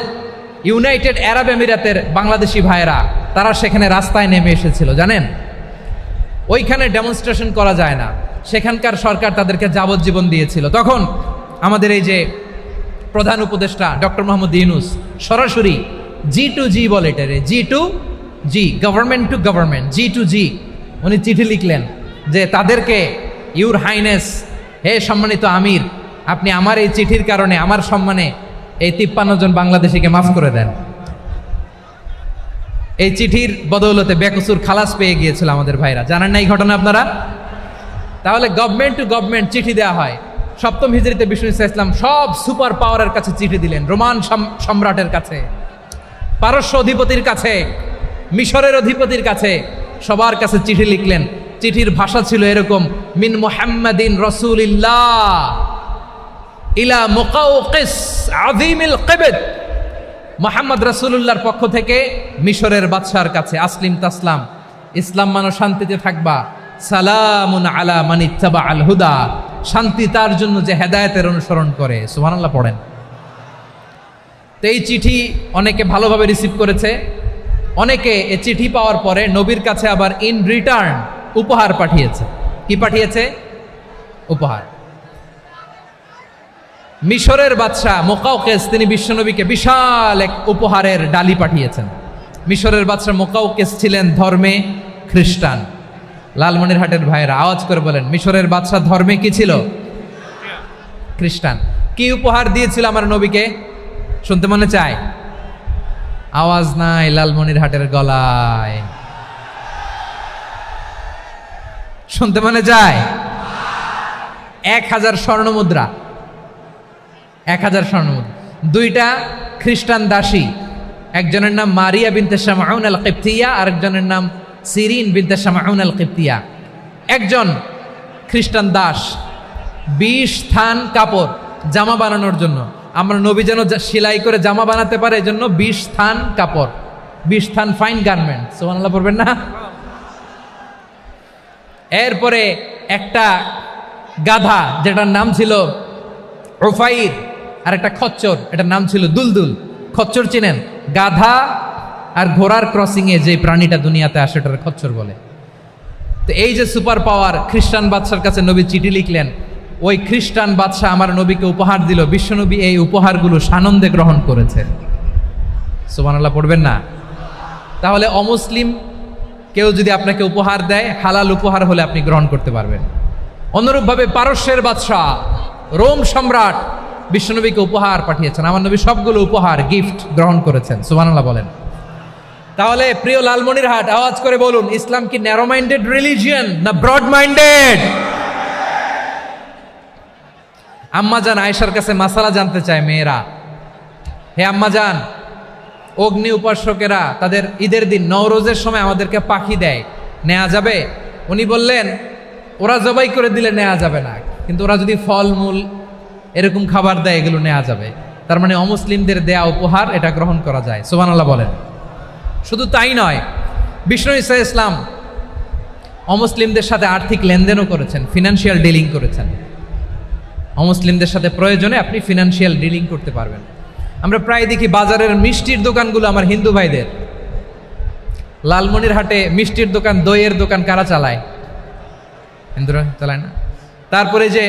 ইউনাইটেড আরব আমিরাতের বাংলাদেশি ভাইয়েরা, তারা সেখানে রাস্তায় নেমে এসেছিল, জানেন? ওইখানে ডেমনস্ট্রেশন করা যায় না, সেখানকার সরকার তাদেরকে যাবজ্জীবন দিয়েছিল। তখন আমাদের এই যে প্রধান উপদেষ্টা ডক্টর মোহাম্মদ ইউনূস সরাসরি G2G বলে, এটারে G2G, government to government, G2G, উনি চিঠি লিখলেন যে তাদেরকে, ইউর হাইনেস, হে সম্মানিত আমির, আপনি আমার এই চিঠির কারণে আমার সম্মানে এই 53 জন বাংলাদেশিকে মাফ করে দেন। এই চিঠির বদৌলতে বেকসুর খালাস পেয়ে গিয়েছিল আমাদের ভাইরা। জানেন না এই ঘটনা আপনারা? তাহলে গভর্নমেন্ট টু গভর্নমেন্ট চিঠি দেওয়া হয়। 7ম হিজরিতে বিষ্ণু ইসলাম সব সুপার পাওয়ারের কাছে চিঠি দিলেন, রোমান সম্রাটের কাছে, পারস্য অধিপতির কাছে, মিশরের অধিপতির কাছে, সবার কাছে চিঠি লিখলেন। চিঠির ভাষা ছিল এরকম, মিন মুহাম্মাদিন রাসূলিল্লাহ ইলা মুকাওকিস আযীমিল কিবত, মুহাম্মদ রাসূলুল্লাহর পক্ষ থেকে মিশরের বাদশার কাছে, আসলিম তাসলাম, ইসলাম মানো, শান্তিতে থাকবা, সালামুন আলা মান ইত্তাবা আল হুদা, শান্তি তার জন্য যে হেদায়েতের অনুসরণ করে। সুবহানাল্লাহ পড়েন। তো এই চিঠি অনেকে ভালোভাবে রিসিভ করেছে, অনেকে এই চিঠি পাওয়ার পরে নবীর কাছে আবার ইন রিটার্ন উপহার পাঠিয়েছে। কি পাঠিয়েছে? উপহার। মিশরের বাদশাহ মুকাউকেস তিনি বিশ্বনবীকে বিশাল এক উপহারের ডালি পাঠিয়েছেন। মিশরের বাদশাহ মুকাউকেস ছিলেন ধর্মে খ্রিস্টান। লালমনিরহাটের ভাইয়েরা আওয়াজ করে বলেন, মিশরের বাদশাহ ধর্মে কি ছিল? খ্রিস্টান। কি উপহার দিয়েছিল আমার নবীকে? শুনতে মনে চায়? আওয়াজ নাই লালমনিরহাটের গলায়, শুনতে মনে যায়? 1000 স্বর্ণ মুদ্রা, 1000 স্বর্ণ মুদ্রা। 2টা খ্রিস্টান দাসী, একজনের নাম মারিয়া বিনতে শামাউন আল কিবতিয়া, আরেকজনের নাম সিরিন বিনতে শামাউন আল কিবতিয়া। একজন খ্রিস্টান দাস 20 থান কাপড় জামা বানানোর জন্য, আমরা নবী যেন সেলাই করে জামা বানাতে পারে এজন্য 20 থান কাপড়, 20 থান ফাইন গার্মেন্ট। সুবহানাল্লাহ পড়বেন না? এরপরে একটা গাধা যেটার নাম ছিল উফাইর, আর একটা খচ্চর, এটার নাম ছিল দুলদুল। খচ্চর চিনেন? গাধা আর ঘোড়ার ক্রসিং এ যে প্রাণীটা দুনিয়াতে আসে ওটার খচ্চর বলে। তো এই যে সুপার পাওয়ার খ্রিস্টান বাদশার কাছে নবী চিঠি লিখলেন, ওই খ্রিস্টান বাদশাহ আমার নবীকে উপহার দিল। বিশ্বনবী এই উপহারগুলো সানন্দে গ্রহণ করেছে। সুবহানাল্লাহ পড়বেন না? তাহলে অমুসলিম কেউ যদি আপনাকে উপহার দেয়, হালাল উপহার হলে আপনি গ্রহণ করতে পারবেন। অনুরূপভাবে পারস্যের বাদশাহ রোম সম্রাট বিশ্বনবীকে উপহার পাঠিয়েছেন। আমার নবী সবগুলো উপহার গিফট গ্রহণ করেছেন। সুবহানাল্লাহ বলেন। তাহলে প্রিয় লালমনিরহাট আওয়াজ করে বলুন, ইসলাম কি ন্যারো মাইন্ডেড রিলিজিয়ন না ব্রড মাইন্ডেড? আম্মাজান আয়েশার কাছে মাসালা জানতে চায় মেয়েরা, হে আম্মাজান, অগ্নি উপাসকেরা তাদের ঈদের দিন নওরোজের সময় আমাদেরকে পাখি দেয়, নেওয়া যাবে? উনি বললেন, ওরা জবাই করে দিলে নেওয়া যাবে না, কিন্তু ওরা যদি ফলমূল এরকম খাবার দেয় এগুলো নেওয়া যাবে। তার মানে অমুসলিমদের দেয়া উপহার এটা গ্রহণ করা যায়। সুবহানাল্লাহ বলেন। শুধু তাই নয়, বিষ্ণু ঈসা ইসলাম অমুসলিমদের সাথে আর্থিক লেনদেনও করেছেন, ফিনান্সিয়াল ডিলিং করেছেন। অমুসলিমদের সাথে প্রয়োজনে আপনি ফিনান্সিয়াল ডিলিং করতে পারবেন। আমরা প্রায় দেখি বাজারের মিষ্টির দোকানগুলো আমার হিন্দু ভাইদের। লালমনিরহাটে মিষ্টির দোকান, দইয়ের দোকান কারা চালায়? হিন্দুরা চালায় না? তারপরে যে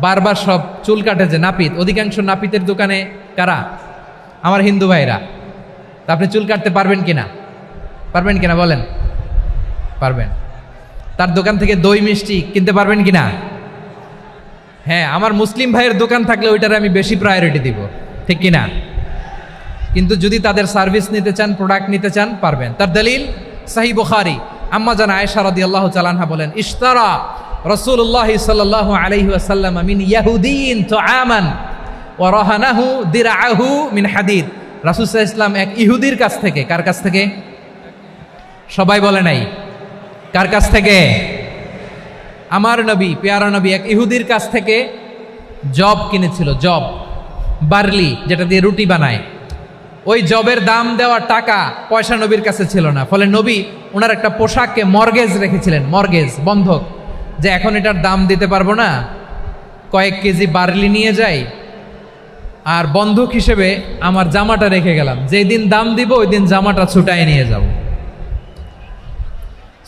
বারবার শপ, চুল কাটে যে নাপিত, অধিকাংশ নাপিতের দোকানে কারা? আমার হিন্দু ভাইরা। তা আপনি চুল কাটতে পারবেন কিনা? পারবেন কিনা বলেন? পারবেন। তার দোকান থেকে দই মিষ্টি কিনতে পারবেন কিনা? হ্যাঁ, আমার মুসলিম ভাইয়ের দোকান থাকলে ওইটারে আমি বেশি প্রায়োরিটি দিব, ঠিক কিনা? কিন্তু যদি তাদের সার্ভিস নিতে চান, প্রোডাক্ট নিতে চান, পারবেন। তার দলিল সহিহ বুখারী, আম্মা জান আয়েশা রাদিয়াল্লাহু তাআলা আনহা বলেন, ইশতারা রাসূলুল্লাহ সাল্লাল্লাহু আলাইহি ওয়াসাল্লাম মিন ইয়াহুদিয়িন তুআমান ওয়া রাহানাহু দিরআহু মিন হাদিদ। রাসূল সাল্লাল্লাহু আলাইহি ওয়াসাল্লাম এক ইহুদির কাছ থেকে, কার কাছ থেকে? সবাই বলে নাই কার কাছ থেকে? আমার নবী, পেয়ারা নবী এক ইহুদির কাছ থেকে জব কিনেছিল। জব, বার্লি, যেটা দিয়ে রুটি বানায়। ওই জবের দাম দেওয়ার টাকা পয়সা নবীর কাছে ছিল না। ফলে নবী ওনার একটা পোশাককে মর্গেজ রেখেছিলেন, মর্গেজ, বন্ধক, যে এখন এটার দাম দিতে পারবো না, কয়েক কেজি বার্লি নিয়ে যাই আর বন্ধক হিসেবে আমার জামাটা রেখে গেলাম, যেই দিন দাম দিব ওই দিন জামাটা ছুটায় নিয়ে যাব।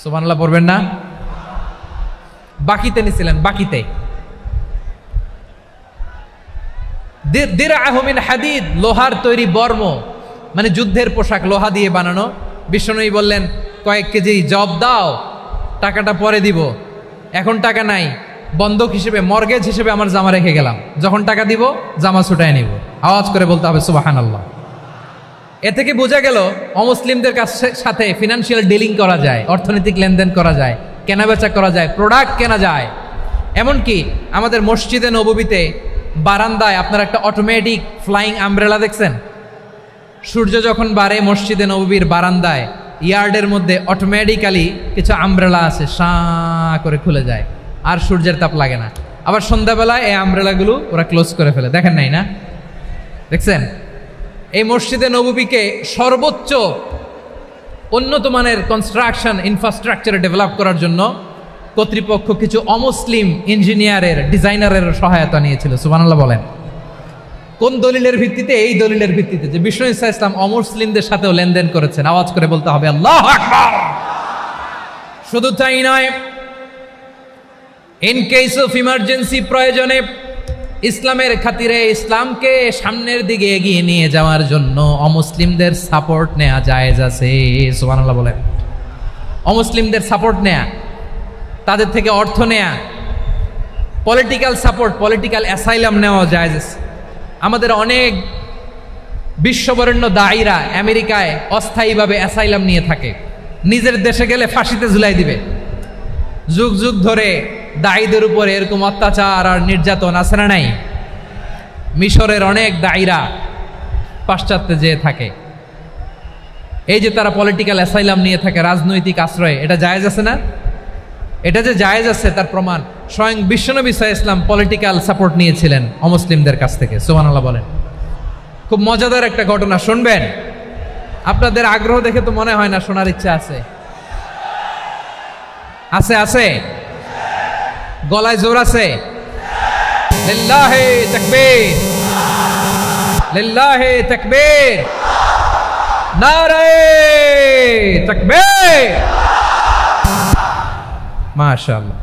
সুবহানাল্লাহ পড়বেন না? বাকিতে নিছিলেন, বাকিতে। দিরআহু মিন হাদিদ, লোহার তৈরি বর্ম, মানে যুদ্ধের পোশাক, লোহা দিয়ে বানানো। বিষ্ণুনবী বললেন, কয়েক কেজি জব দাও, টাকাটা পরে দিব, এখন টাকা নাই, বন্ধক হিসেবে, মর্গেজ হিসেবে আমার জামা রেখে গেলাম, যখন টাকা দিব জামা ছুটায় নিব। আওয়াজ করে বলতে হবে সুবহানাল্লাহ। এ থেকে বোঝা গেল অমুসলিমদের সাথে ফিনান্সিয়াল ডিলিং করা যায়, অর্থনৈতিক লেনদেন করা যায়, কেনাবেচা করা যায়, প্রোডাক্ট কেনা যায়। এমনকি আমাদের মসজিদে নববীতে বারান্দায় আপনারা একটা অটোমেটিক ফ্লাইং আমব্রেলা দেখছেন? সূর্য যখন বাড়ে মসজিদে নববীর বারান্দায় ইয়ার্ডের মধ্যে অটোমেটিক্যালি কিছু আমব্রেলা আছে, সাঁ করে খুলে যায়, আর সূর্যের তাপ লাগে না। আবার সন্ধ্যাবেলায় এই আমব্রেলাগুলো ওরা ক্লোজ করে ফেলে, দেখেন নাই না? দেখছেন? এই মসজিদে নববীকে সর্বোচ্চ উন্নত মানের কনস্ট্রাকশন ইনফ্রাস্ট্রাকচারে ডেভেলপ করার জন্য কর্তৃপক্ষ কিছু অমুসলিম ইঞ্জিনিয়ারের ডিজাইনারের সহায়তা নিয়েছিল। সুবহানাল্লাহ বলেন। কোন দলিলের ভিত্তিতে? এই দলিলের ভিত্তিতে যে বিষ্ণু ঈসা ইসলাম অমুসলিমদের সাথেও লেনদেন করেছেন। আওয়াজ করে বলতে হবে আল্লাহু আকবার। শুধু তাই নয়, ইন কেস অফ ইমার্জেন্সি, প্রয়োজনে ইসলামের খাতিরে ইসলামকে সামনের দিকে এগিয়ে নিয়ে যাওয়ার জন্য অমুসলিমদের সাপোর্ট নেওয়া জায়েজ আছে। সুবহানাল্লাহ বলেন। অমুসলিমদের সাপোর্ট নেয়া, তাদের থেকে অর্থ নেয়া, পলিটিক্যাল সাপোর্ট, পলিটিক্যাল অ্যাসাইলাম নেওয়া জায়েজ আছে। আমাদের অনেক বিশ্ববরেণ্য দায়ীরা আমেরিকায় অস্থায়ীভাবে অ্যাসাইলাম নিয়ে থাকে, নিজের দেশে গেলে ফাঁসিতে ঝুলাই দিবে। যুগ যুগ ধরে দায়ীদের উপরে এরকম অত্যাচার আর নির্যাতন আছে না নাই? মিশরের অনেক দায়ীরা পাশ্চাত্যে যেয়ে থাকে। এই যে তারা পলিটিক্যাল অ্যাসাইলাম নিয়ে থাকে, রাজনৈতিক আশ্রয়, এটা জায়েজ আছে না? এটা যে জায়েজ আছে তার প্রমাণ স্বয়ং বিশ্বনবী সাল্লাল্লাহু আলাইহি ওয়াসাল্লাম পলিটিক্যাল সাপোর্ট নিয়েছিলেন অমুসলিমদের কাছ থেকে। সুবহানাল্লাহ বলেন। খুব মজাদার একটা ঘটনা, শুনবেন? আপনাদের আগ্রহ দেখে তো মনে হয় না শোনার ইচ্ছা আছে। আছে আছে, গলায় জোর আছে। লিল্লাহি তাকবীর, লিল্লাহি তাকবীর, নারায়ে তাকবীর। মাশাআল্লাহ।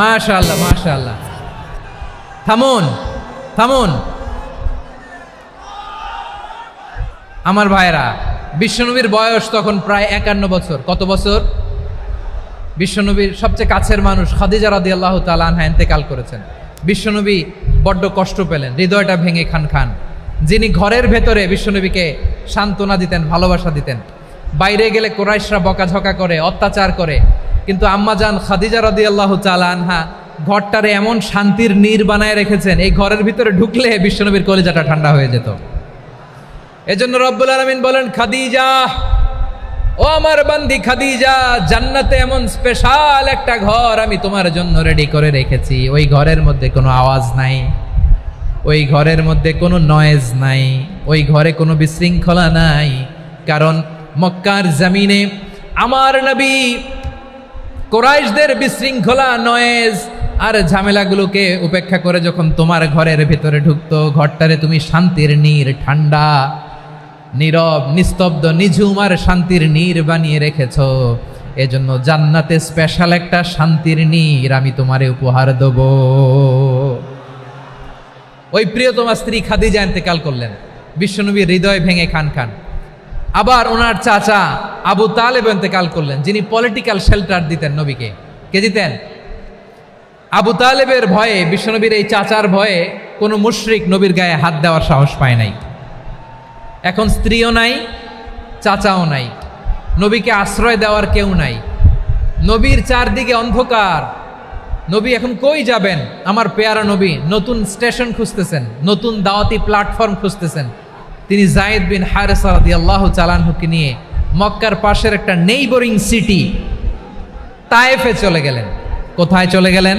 মাশাআল্লাহ মাশাআল্লাহ। থামুন থামুন আমার ভাইরা। বিশ্বনবীর বয়স তখন প্রায় 51 বছর। কত বছর? বিশ্বনবীর সবচেয়ে কাছের মানুষ খাদিজা রাদিয়াল্লাহু তাআলা আনহা ইন্তেকাল করেছেন। বিশ্বনবী বড্ড কষ্ট পেলেন, হৃদয়টা ভেঙে খান খান। যিনি ঘরের ভেতরে বিশ্বনবীকে সান্ত্বনা দিতেন, ভালোবাসা দিতেন, বাইরে গেলে কুরাইশরা বকাঝকা করে, অত্যাচার করে, কিন্তু আম্মাজান খাদিজা রাদিয়াল্লাহু তাআলা আনহা ঘরটারে এমন শান্তির নীড় বানায় রেখেছেন, এই ঘরের ভিতরে ঢুকলে বিশ্বনবীর কলিজাটা ঠান্ডা হয়ে যেত। এজন্য রব্বুল আলামিন বলেন, খাদিজা, ও আমার বান্দি খাদিজা, জান্নাতে এমন স্পেশাল একটা ঘর আমি তোমার জন্য রেডি করে রেখেছি। ওই ঘরের মধ্যে কোনো আওয়াজ নাই, ওই ঘরের মধ্যে কোনো নয়েজ নাই, ওই ঘরে কোনো বিশৃঙ্খলা নাই। কারণ মক্কার জমিনে আমার নবী কুরাইশদের বিশৃঙ্খলা, নয়েজ আর ঝামেলাগুলোকে উপেক্ষা করে যখন তোমার ঘরের ভেতরে ঢুকতো, ঘরটারে তুমি শান্তির নীড়, ঠান্ডা, নীরব, নিস্তব্ধ, নিঝুম আর শান্তির নীড় বানিয়ে রেখেছো। এজন্য জান্নাতে স্পেশাল একটা শান্তির নীড় আমি তোমারে উপহার দেব। ওই প্রিয়তমা স্ত্রী খাদিজা ইন্তেকাল করলেন, বিশ্বনবীর হৃদয় ভেঙে খান খান। আবার ওনার চাচা আবু তালেব ইন্তেকাল করলেন, যিনি পলিটিক্যাল শেল্টার দিতেন নবীকে। কে দিতেন? আবু তালেবের ভয়ে, বিশ্বনবীর এই চাচার ভয়ে কোনো মুশরিক নবীর গায়ে হাত দেওয়ার সাহস পায় নাই। এখন স্ত্রীও নাই, চাচাও নাই, নবীকে আশ্রয় দেওয়ার কেউ নাই। নবীর চারদিকে অন্ধকার। নবী এখন কই যাবেন? আমার পেয়ারা নবী নতুন স্টেশন খুঁজতেছেন, নতুন দাওয়াতি প্ল্যাটফর্ম খুঁজতেছেন। তিনি যায়েদ বিন হারেসা রাদিয়াল্লাহু তাআলা আনহুকে নিয়ে মক্কার পাশের একটা নেইবরিং সিটি তায়েফে চলে গেলেন। কোথায় চলে গেলেন?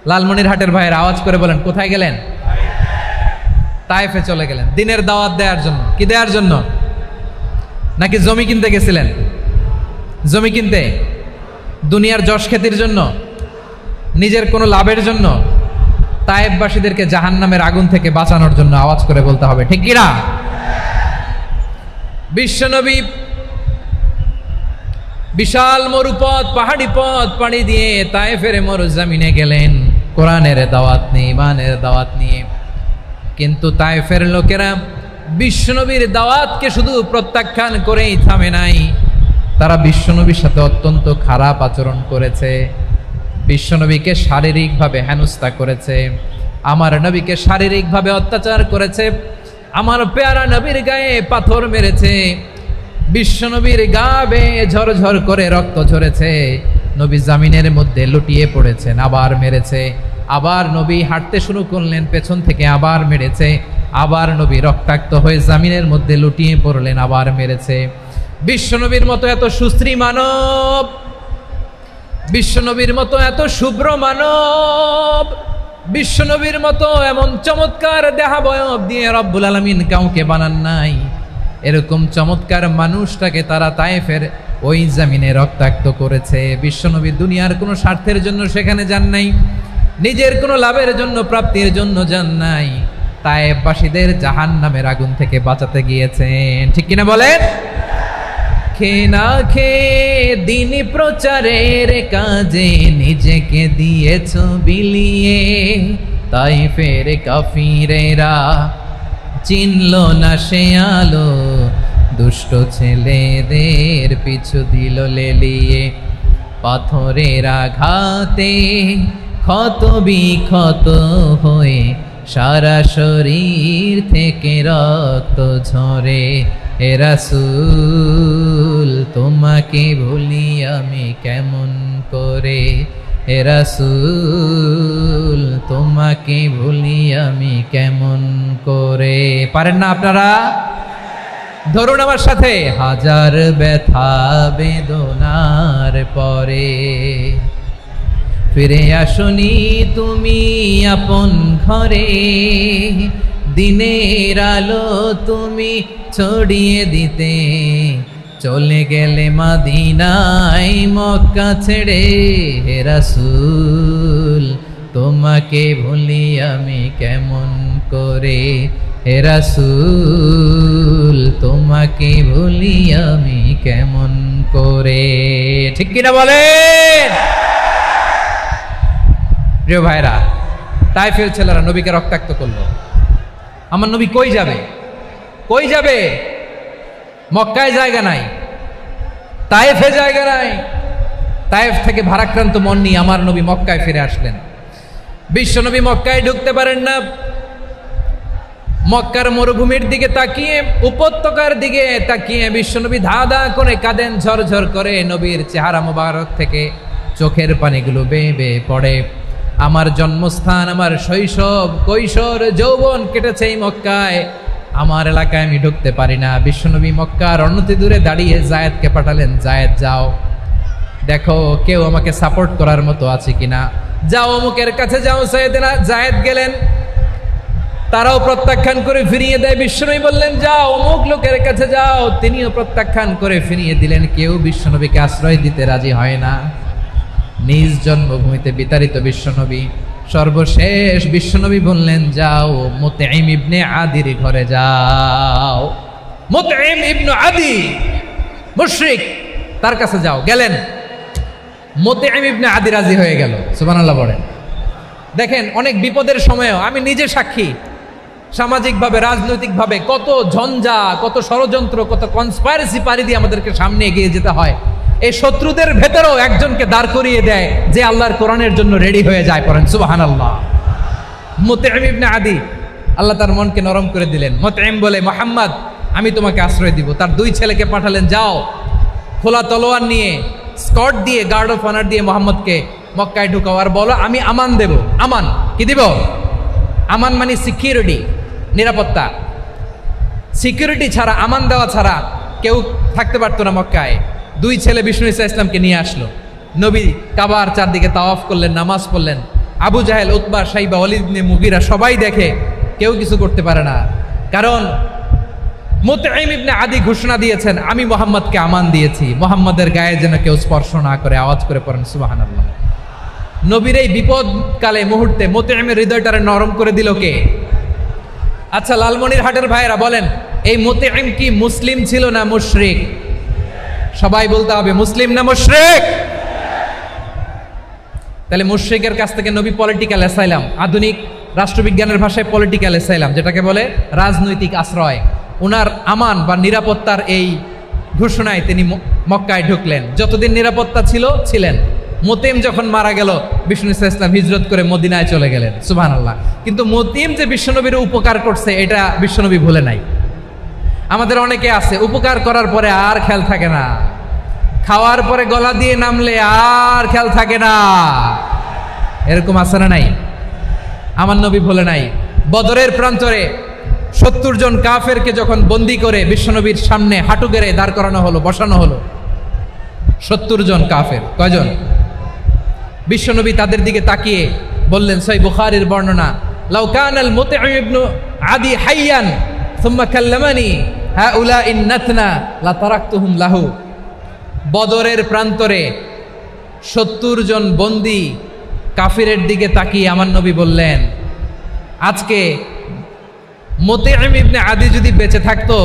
লালমনিরহাটের ভাইয়ের আওয়াজ করে বলেন, কোথায় গেলেন? তায়েফে চলে গেলেন দিনের দাওয়াত দেওয়ার জন্য। কি দেওয়ার জন্য? নাকি জমি কিনতে গেছিলেন? জমি কিনতে, দুনিয়ার যশ খ্যাতির জন্য, নিজের কোনো লাভের জন্য? তায়েফবাসীদেরকে জাহান্নামের আগুন থেকে বাঁচানোর জন্য। আওয়াজ করে বলতে হবে ঠিক কিনা? বিশ্বনবী বিশাল মরুপথ, পাহাড়ি পথ পাড়ি দিয়ে তায়েফের মরুজমিনে গেলেন কোরআনের দাওয়াত নিয়ে, ইমানের দাওয়াত নিয়ে। কিন্তু তায়েফের লোকেরা বিশ্বনবীর দাওয়াতকে শুধু প্রত্যাখ্যান করেই থামে নাই, তারা বিশ্বনবীর সাথে অত্যন্ত খারাপ আচরণ করেছে। বিশ্বনবীকে শারীরিকভাবে হেনস্থা করেছে, আমার নবীকে শারীরিকভাবে অত্যাচার করেছে, আমার পেয়ারা নবীর গায়ে পাথর মেরেছে, বিশ্বনবীর গা বেয়ে ঝরঝর করে রক্ত ঝরেছে। নবী জামিনের মধ্যে লুটিয়ে পড়েছেন, আবার মেরেছে। আবার নবী হাঁটতে শুরু করলেন, পেছন থেকে আবার মেরেছে। আবার নবী রক্তাক্ত হয়ে জামিনের মধ্যে লুটিয়ে পড়লেন, আবার মেরেছে। বিশ্বনবীর মতো এত সুশ্রী মানব, বিশ্বনবীর মতো এত শুভ্র মানব, বিশ্বনবীর মতো এমন চমৎকার দেহাবয়ব দিয়ে রব্বুল আলামিন কাউকে বানান নাই। এরকম চমৎকার মানুষটাকে তারা তায়েফের ওই জামিনে রক্তাক্ত করেছে। বিশ্বনবী দুনিয়ার কোনো স্বার্থের জন্য সেখানে যান নাই, নিজের কোনো লাভের জন্য, প্রাপ্তির জন্য যান নাই। তায়েফবাসীদের জাহান্নামের আগুন থেকে বাঁচাতে গিয়েছেন, ঠিক কিনা বলেন? খে না খে দিন প্রচারের কাজে নিজেকে দিয়েছ বিলিয়ে, তাইফের কাফিরেরা চিনল না সে আলো, দুষ্ট ছেলেদের পিছু দিল লেলিয়ে। পাথরের আঘাতে ক্ষত বিক্ষত হয়ে সারা শরীর থেকে রক্ত ঝরে। হে রাসূল তোমাকে ভুলি আমি কেমন করে, হে রাসূল তোমাকে ভুলি আমি কেমন করে। পারেন না আপনারা? ধরুন আমার সাথে। হাজার ব্যথা বেদনার পরে ফিরে আসনি তুমি আপন ঘরে, দিনের আলো তুমি ছড়িয়ে দিতে, চলে গেলে মদিনায় মক্কা ছেড়ে। হে রাসূল তোমাকে ভুলি আমি কেমন করে, হে রাসূল তোমাকে ভুলি আমি কেমন করে। ঠিক কিনা বলেন? প্রিয় ভাইরা, তায়েফের ছেলেরা নবীকে রক্তাক্ত করলো। আমার নবী কই যাবে? কই যাবে? মক্কায় জায়গা নাই, তায়েফে জায়গা নাই। তায়েফ থেকে ভারাক্রান্ত মন নিয়ে আমার নবী মক্কায় ফিরে আসলেন। বিশ্ব নবী মক্কায় ঢুকতে পারেন না। মক্কার মরুভূমির দিকে তাকিয়ে, উপত্যকার দিকে তাকিয়ে বিশ্বনবী ধা ধা করে কাঁদেন, ঝরঝর করে। নবীর চেহারা মোবারক থেকে চোখের পানিগুলো বেয়ে বেয়ে পড়ে। আমার জন্মস্থান, আমার শৈশব, কৈশোর, যৌবন কেটেছে এই মক্কায়, আমার এলাকায় আমি ঢুকতে পারি না। বিশ্বনবী মক্কার অনতি দূরে দাঁড়িয়ে জায়েদকে পাঠালেন, জায়েদ যাও দেখো কেউ আমাকে সাপোর্ট করার মতো আছে কিনা, যাও অমুকের কাছে যাও। জায়েদ গেলেন, তারাও প্রত্যাখ্যান করে ফিরিয়ে দেয়। বিশ্বনবী বললেন যাও অমুক লোকের কাছে যাও, তিনিও প্রত্যাখ্যান করে ফিরিয়ে দিলেন। কেউ বিশ্বনবীকে আশ্রয় দিতে রাজি হয় না। নিজ জন্মভূমিতে বিতাড়িত বিশ্বনবী, সর্বশেষ বিশ্বনবী বললেন যাও মুতঈম ইবনে আদির ঘরে যাও। মুতঈম ইবনে আদি মুশরিক, তার কাছে যাও। গেলেন, মুতঈম ইবনে আদি রাজি হয়ে গেল। সুবহানাল্লাহ বলেন। দেখেন, অনেক বিপদের সময়ও আমি নিজে সাক্ষী, সামাজিকভাবে, রাজনৈতিকভাবে কত ঝঞ্ঝা, কত ষড়যন্ত্র, কত কনস্পাইরেসি পাড়ি দিয়ে আমাদেরকে সামনে এগিয়ে যেতে হয়। এই শত্রুদের ভেতরেও একজনকে দাঁড় করিয়ে দেয় যে আল্লাহর কোরআনের জন্য রেডি হয়ে যায়। পড়েন সুবহানাল্লাহ। মুতঈম ইবনে আদি, আল্লাহ তার মনকে নরম করে দিলেন। মুতঈম বলে, মুহাম্মদ আমি তোমাকে আশ্রয় দিব। তার দুই ছেলেকে পাঠালেন, যাও খোলা তলোয়ার নিয়ে, স্কট দিয়ে, গার্ড অফ অনার দিয়ে মোহাম্মদকে মক্কায় ঢুকাও, আর বলো আমি আমান দেব। আমান কি দিব? আমান মানে সিকিউরিটি, নিরাপত্তা। সিকিউরিটি ছাড়া, আমান দেওয়া ছাড়া কেউ থাকতে পারতো না মক্কায়। দুই ছেলে বিষ্ণু ইসা ইসলামকে নিয়ে আসলো। নবী কাবার চারদিকে তাওয়াফ করলেন, নামাজ পড়লেন। আবু জাহেল, উতবা, শাইবা, ওয়ালিদ ইবনে মুগীরা সবাই দেখে, কেউ কিছু করতে পারে না। কারণ মুতঈম ইবনে আদি ঘোষণা দিয়েছেন আমি মুহাম্মদকে আমান দিয়েছি, মুহাম্মদের গায়ে যেন কেউ স্পর্শ না করে। আওয়াজ করে পড়েন সুবহানাল্লাহ। নবীর এই বিপদকালে মুহূর্তে মুতঈমের হৃদয়টারে নরম করে দিল কে? আচ্ছা, লালমনিরহাটের ভাইয়েরা বলেন, এই মুতঈম কি মুসলিম ছিল না মুশরিক? সবাই বলতে হবে মুসলিম না মুশরিক? তাহলে মুশরিকের কাছ থেকে নবী পলিটিক্যাল অ্যাসাইলাম, আধুনিক রাষ্ট্রবিজ্ঞানের ভাষায় পলিটিক্যাল অ্যাসাইলাম, যেটাকে বলে রাজনৈতিক আশ্রয়, ওনার আমান বা নিরাপত্তার এই ঘোষণায় তিনি মক্কায় ঢুকলেন। যতদিন নিরাপত্তা ছিল ছিলেন। মুতঈম যখন মারা গেল, বিষ্ণু ইসলাম হিজরত করে মদিনায় চলে গেলেন। সুবহানাল্লাহ। কিন্তু মুতঈম যে বিশ্বনবীর উপকার করছে এটা বিশ্বনবী ভুলে নাই। আমাদের অনেকে আছে উপকার করার পরে আর খেয়াল থাকে না, খাওয়ার পরে গলা দিয়ে নামলে আর খেয়াল থাকে না, এরকম আছে না নাই? আমার নবী বলে নাই, বদরের প্রান্তরে 70 জন কাফেরকে যখন বন্দি করে বিশ্বনবীর সামনে হাঁটু গেড়ে দাঁড় করানো হলো, বসানো হলো, 70 জন কাফের, কয়জন? বিশ্বনবী তাদের দিকে তাকিয়ে বললেন, সহিহ বুখারীর বর্ণনা, লাউ কানাল মুতঈম ইবনে আদি হাইয়ান সুম্মা কাল্লামানি হাউলাই নাতনা লা তারাকতুহুম লাহু। বদরের প্রান্তরে 70 জন বন্দি কাফিরের দিকে তাকিয়ে আমার নবী বললেন, আজকে মুতঈম ইবনে আদি যদি বেঁচে থাকতো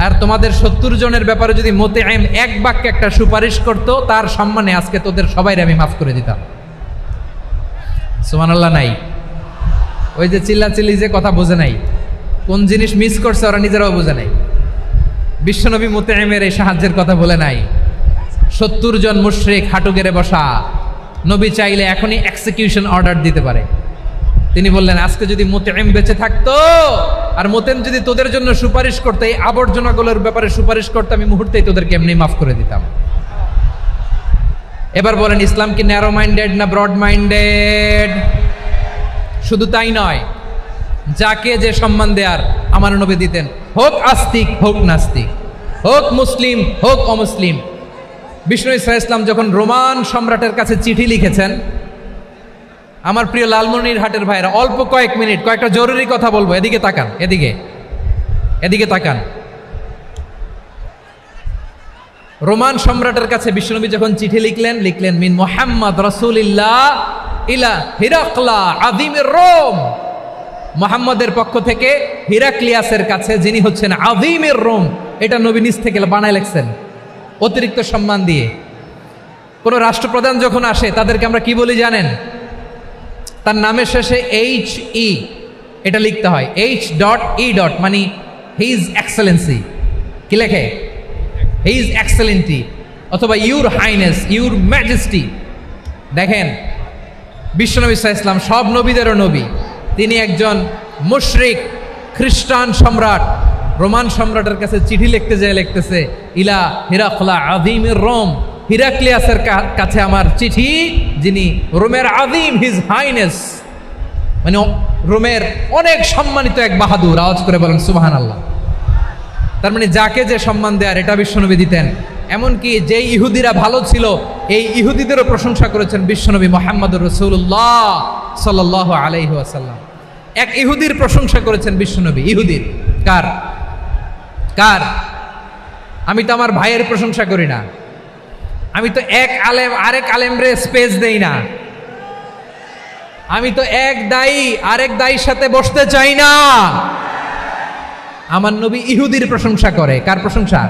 আর তোমাদের 70 জনের ব্যাপারে যদি মুতঈম এক বাক্যে একটা সুপারিশ করত, তার সম্মানে আজকে তোদের সবাইকে আমি মাফ করে দিতাম। সুবহানাল্লাহ নাই? ওই যে চিল্লাচিল্লি যে কথা বোঝে নাই, কোন জিনিস মিস করছে ওরা নিজেরাও বোঝে নাই। বিশ্বনবী মুতঈমের এই সাহায্যের কথা বলে নাই। 70 জন মুশরিক হাঁটু গেড়ে বসা, নবী চাইলে এখনই এক্সিকিউশন অর্ডার দিতে পারে। তিনি বললেন, আজকে যদি মুতঈম বেঁচে থাকতো আর মুতঈম যদি তোদের জন্য সুপারিশ করতে, এই আবর্জনাগুলোর ব্যাপারে সুপারিশ করতে, আমি মুহূর্তেই তোদেরকে এমনি মাফ করে দিতাম। এবার বলেন, ইসলাম কি ন্যারো মাইন্ডেড না ব্রড মাইন্ডেড? শুধু তাই নয়, যাকে যে সম্মান দেয়ার আমার নবী দিতেন, হোক আস্তিক হোক নাস্তিক, হোক মুসলিম হোক অমুসলিম। বিষ্ণু ইসা ইসলাম যখন রোমান সম্রাটের কাছে চিঠি লিখেছেন, আমার প্রিয় লালমনিরহাটের ভাইরা, অল্প কয়েক মিনিট কয়েকটা জরুরি কথা বলবো, এদিকে তাকান, এদিকে তাকান। রোমান সম্রাটের কাছে বিশ্বনবী যখন চিঠি লিখলেন মিন মুহাম্মদ রাসূলিল্লাহ ইলা হিরাকলা আযীমির রোম, মুহাম্মদের পক্ষ থেকে হিরাক্লিয়াসের কাছে, যিনি হচ্ছেন আযীমির রোম। এটা নবী নিজ থেকে বানায় লিখছেন অতিরিক্ত সম্মান দিয়ে। কোন রাষ্ট্রপ্রধান যখন আসে তাদেরকে আমরা কি বলি জানেন? তার নামের শেষে HE এটা লিখতে হয়, H.E. মানে হিজ এক্সেলেন্সি। কি লেখে? হিজ এক্সেলেন্টি, অথবা ইউর হাইনেস, ইউর ম্যাজেস্টি। দেখেন, বিশ্বনবী সাল্লাল্লাহু আলাইহি ওয়াসাল্লাম সব নবীদেরও নবী, তিনি একজন মুশরিক খ্রিস্টান সম্রাট রোমান সম্রাটের কাছে চিঠি লিখতে যায়, লিখতেছে ইলা হিরাকলা আযীমির রোম, হিরাক্লিয়াসের কাছে আমার চিঠি, যিনি রোমের আযীম, হিজ হাইনেস, মানে রোমের অনেক সম্মানিত এক বাহাদুর। আওয়াজ করে বলেন সুবহানাল্লাহ। তার মানে যাকে যে সম্মান দেয়ার এটা বিশ্বনবী দিতেন। এমনকি যে ইহুদিরা ভালো ছিল, এই ইহুদিদেরও প্রশংসা করেছেন বিশ্বনবী মুহাম্মদুর রাসূলুল্লাহ সাল্লাল্লাহু আলাইহি ওয়াসাল্লাম। এক ইহুদির প্রশংসা করেছেন বিশ্বনবী। ইহুদির কার? আমি তো আমার ভাইয়ের প্রশংসা করি না, আমি তো এক আলেম আরেক আলেমরে স্পেস দেই না, আমি তো এক দায়ী আরেক দায়ীর সাথে বসতে চাই না। আমার নবী ইহুদির প্রশংসা করে। কার প্রশংসা?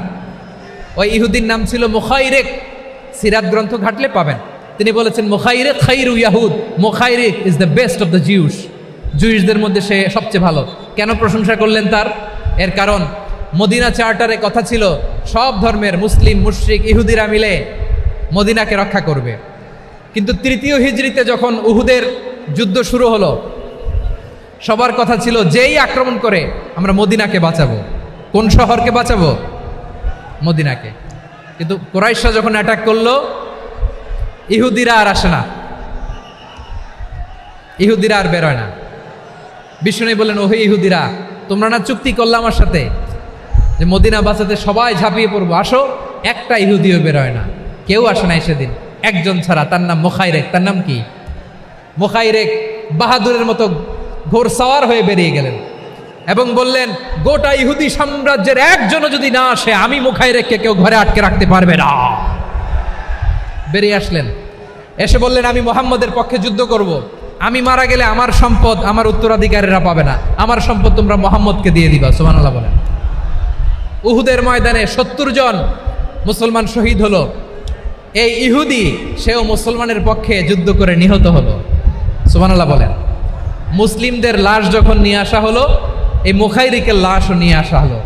ওই ইহুদির নাম ছিল মুখাইরিক। সিরাত গ্রন্থ ঘাটলে পাবেন। তিনি বলেছেন, মুখাইরিক খাইরু ইয়াহুদ, Mukhayriq is the best of the Jews. জুইশদের মধ্যে সে সবচেয়ে ভালো। কেন প্রশংসা করলেন তার? এর কারণ মদিনা চার্টারে কথা ছিল সব ধর্মের মুসলিম মুশরিক ইহুদিরা মিলে মদিনাকে রক্ষা করবে। কিন্তু 3য় হিজরিতে যখন উহুদের যুদ্ধ শুরু হলো, সবার কথা ছিল যেই আক্রমণ করে আমরা মদিনাকে বাঁচাবো। কোন শহরকে বাঁচাবো? মদিনাকে। কিন্তু কুরাইশরা যখন অ্যাটাক করলো, ইহুদিরা আর আসে না, ইহুদিরা আর বেরোয় না। বিষ্ণু বললেন, ওহে ইহুদিরা, তোমরা না চুক্তি করলে আমার সাথে যে মদিনা বাঁচাতে সবাই ঝাঁপিয়ে পড়বো, আসো। একটা ইহুদিও বেরোয় না, কেউ আসে নাই সেদিন, একজন ছাড়া। তার নাম মুখাইরেক। তার নাম কি? মুখাইরেক বাহাদুরের মতো ঘোড়সাওয়ার হয়ে বেরিয়ে গেলেন এবং বললেন, গোটা ইহুদি সাম্রাজ্যের একজনও যদি না আসে, আমি মুখাইরেককে কেউ ঘরে আটকে রাখতে পারবে না। বেরিয়ে আসলেন, এসে বললেন, আমি মুহাম্মদের পক্ষে যুদ্ধ করব। আমি মারা গেলে আমার সম্পদ আমার উত্তরাধিকারীরা পাবে না, আমার সম্পদ তোমরা মুহাম্মদকে দিয়ে দিবা। সুবহানাল্লাহ বলেন। উহুদের ময়দানে 70 জন মুসলমান শহীদ হলো। এই ইহুদি, সেও মুসলমানের পক্ষে যুদ্ধ করে নিহত হলো। সুবহানাল্লাহ বলেন। মুসলিমদের লাশ যখন নিয়ে আসা হলো, এই মুখাইরিকের লাশও নিয়ে আসা হলো।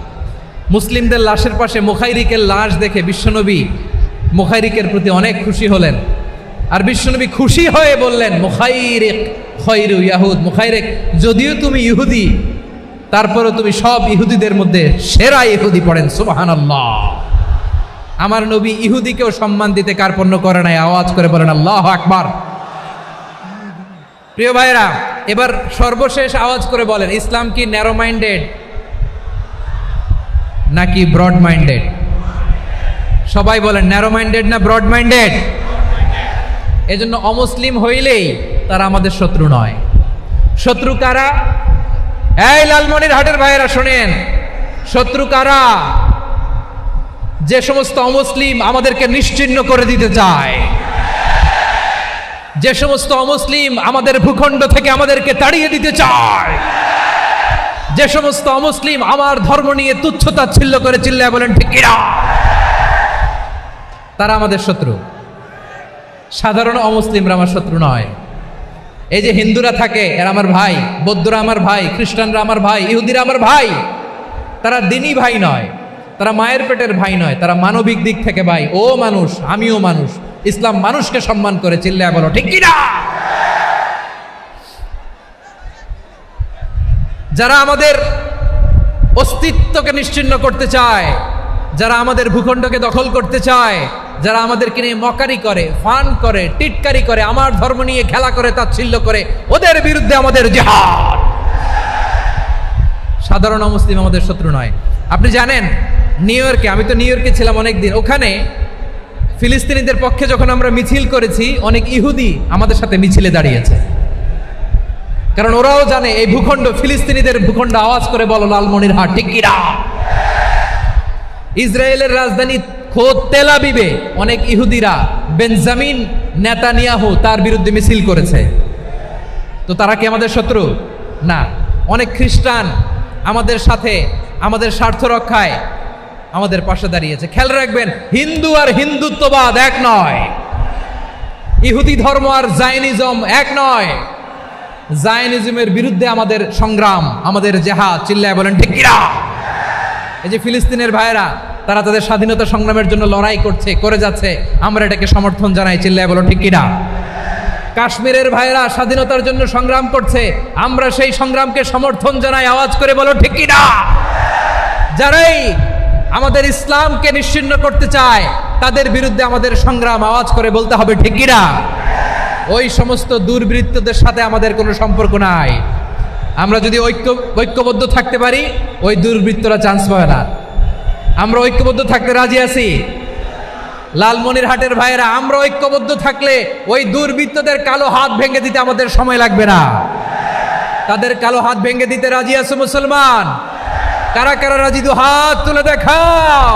মুসলিমদের লাশের পাশে মুখাইরিকের লাশ দেখে বিশ্বনবী মুখাইরিকের প্রতি অনেক খুশি হলেন। আর বিশ্বনবী খুশি হয়ে বললেন, মুখাইরিক খায়রু ইয়াহুদ, মুখাইরিক যদিও তুমি ইহুদি, তারপরে তুমি সব ইহুদিদের মধ্যে সেরা ইহুদি। পড়েন সুবহানাল্লাহ। আমার নবী ইহুদিকেও সম্মান দিতে কার্পণ্য করে নাই। আওয়াজ করে বলেন আল্লাহু আকবার। প্রিয় ভাইরা, এবার সর্বশেষ আওয়াজ করে বলেন, ইসলাম কি ন্যারো মাইন্ডেড নাকি ব্রড মাইন্ডেড? সবাই বলেন ন্যারো মাইন্ডেড না ব্রড মাইন্ডেড? এজন্য অমুসলিম হইলেই তারা আমাদের শত্রু নয়। শত্রু কারা? এই লালমনিরহাটের ভাইয়েরা শোনেন, শত্রু কারা? যে সমস্ত অমুসলিম আমাদেরকে নিশ্চিহ্ন করে দিতে চায়, যে সমস্ত অমুসলিম আমাদের ভূখণ্ড থেকে আমাদেরকে তাড়িয়ে দিতে চায়, যে সমস্ত অমুসলিম আমার ধর্ম নিয়ে তুচ্ছতাচ্ছিল্য করে চিল্লায় বলেন ঠিক কিনা, তারা আমাদের শত্রু। সাধারণ অমুসলিমরা আমার শত্রু নয়। এই যে হিন্দুরা থাকে এরা আমার ভাই, বৌদ্ধরা আমার ভাই, খ্রিস্টানরা আমার ভাই, ইহুদিরা আমার ভাই। তারা দিনই ভাই নয়, তারা মায়ের পেটের ভাই নয়, তারা মানবিক দিক থেকে ভাই। ও মানুষ, আমিও মানুষ। ইসলাম মানুষকে সম্মান করে, চিল্লায় বলো ঠিক কিনা। যারা আমাদের অস্তিত্বকে নিশ্চিহ্ন করতে চায়, যারা আমাদের ভূখণ্ডকে দখল করতে চায়, যারা আমাদেরকে নিয়ে মকারি করে, ফান করে, টিটকারি করে, আমার ধর্ম নিয়ে খেলা করে, তাচ্ছিল্য করে, ওদের বিরুদ্ধে আমাদের জিহাদ। সাধারণ মুসলিম আমাদের শত্রু নয়। আপনি জানেন নিউ ইয়র্কে, আমি তো নিউ ইয়র্কে ছিলাম অনেকদিন, ওখানে ফিলিস্তিনিদের পক্ষে যখন আমরা মিছিল করেছি, অনেক ইহুদি আমাদের সাথে মিছিলে দাঁড়িয়েছে। কারণ ওরাও জানে এই ভূখণ্ড ফিলিস্তিনিদের ভূখণ্ড। আওয়াজ করে বলো লালমনিরহাট ঠিক কিনা। ইসরায়েলের রাজধানী খোদ তেল আবিবে অনেক ইহুদিরা বেঞ্জামিন নেতানিয়াহু তার বিরুদ্ধে মিছিল করেছে। তো তারা কি আমাদের শত্রু? না। অনেক খ্রিস্টান আমাদের সাথে আমাদের স্বার্থ রক্ষায় আমাদের পাশে দাঁড়িয়েছে। খেয়াল রাখবেন, হিন্দু আর হিন্দুত্ববাদ এক নয়, ইহুদি ধর্ম আর জায়নিজম এক নয়। জায়নিজমের বিরুদ্ধে আমাদের সংগ্রাম, আমাদের জেহাদ, চিল্লায় বলেন ঠিক কিনা। এই যে ফিলিস্তিনের ভাইয়েরা, তারা তাদের স্বাধীনতা সংগ্রামের জন্য লড়াই করছে, করে যাচ্ছে, আমরা এটাকে সমর্থন জানাই, চিল্লায় বলো ঠিক কিনা। কাশ্মীরের ভাইয়েরা স্বাধীনতার জন্য সংগ্রাম করছে, আমরা সেই সংগ্রামকে সমর্থন জানাই, আওয়াজ করে বলো ঠিক কিনা। যারাই আমাদের ইসলামকে নিশ্চিহ্ন করতে চায় তাদের বিরুদ্ধে আমাদের সংগ্রাম, আওয়াজ করে বলতে হবে ঠিক কিনা। ওই সমস্ত দুর্বৃত্তদের সাথে আমাদের কোনো সম্পর্ক নাই। আমরা যদি ঐক্যবদ্ধ থাকতে পারি, ওই দুর্বৃত্তরা চান্স পাবে না। আমরা ঐক্যবদ্ধ থাকতে রাজি আছি। লালমনিরহাটের ভাইয়েরা, আমরা ঐক্যবদ্ধ থাকলে ওই দুর্বৃত্তদের কালো হাত ভেঙে দিতে আমাদের সময় লাগবে না। তাদের কালো হাত ভেঙে দিতে রাজি আছে মুসলমান? কারা কারা রাজি? দু হাত তুলে দেখাও।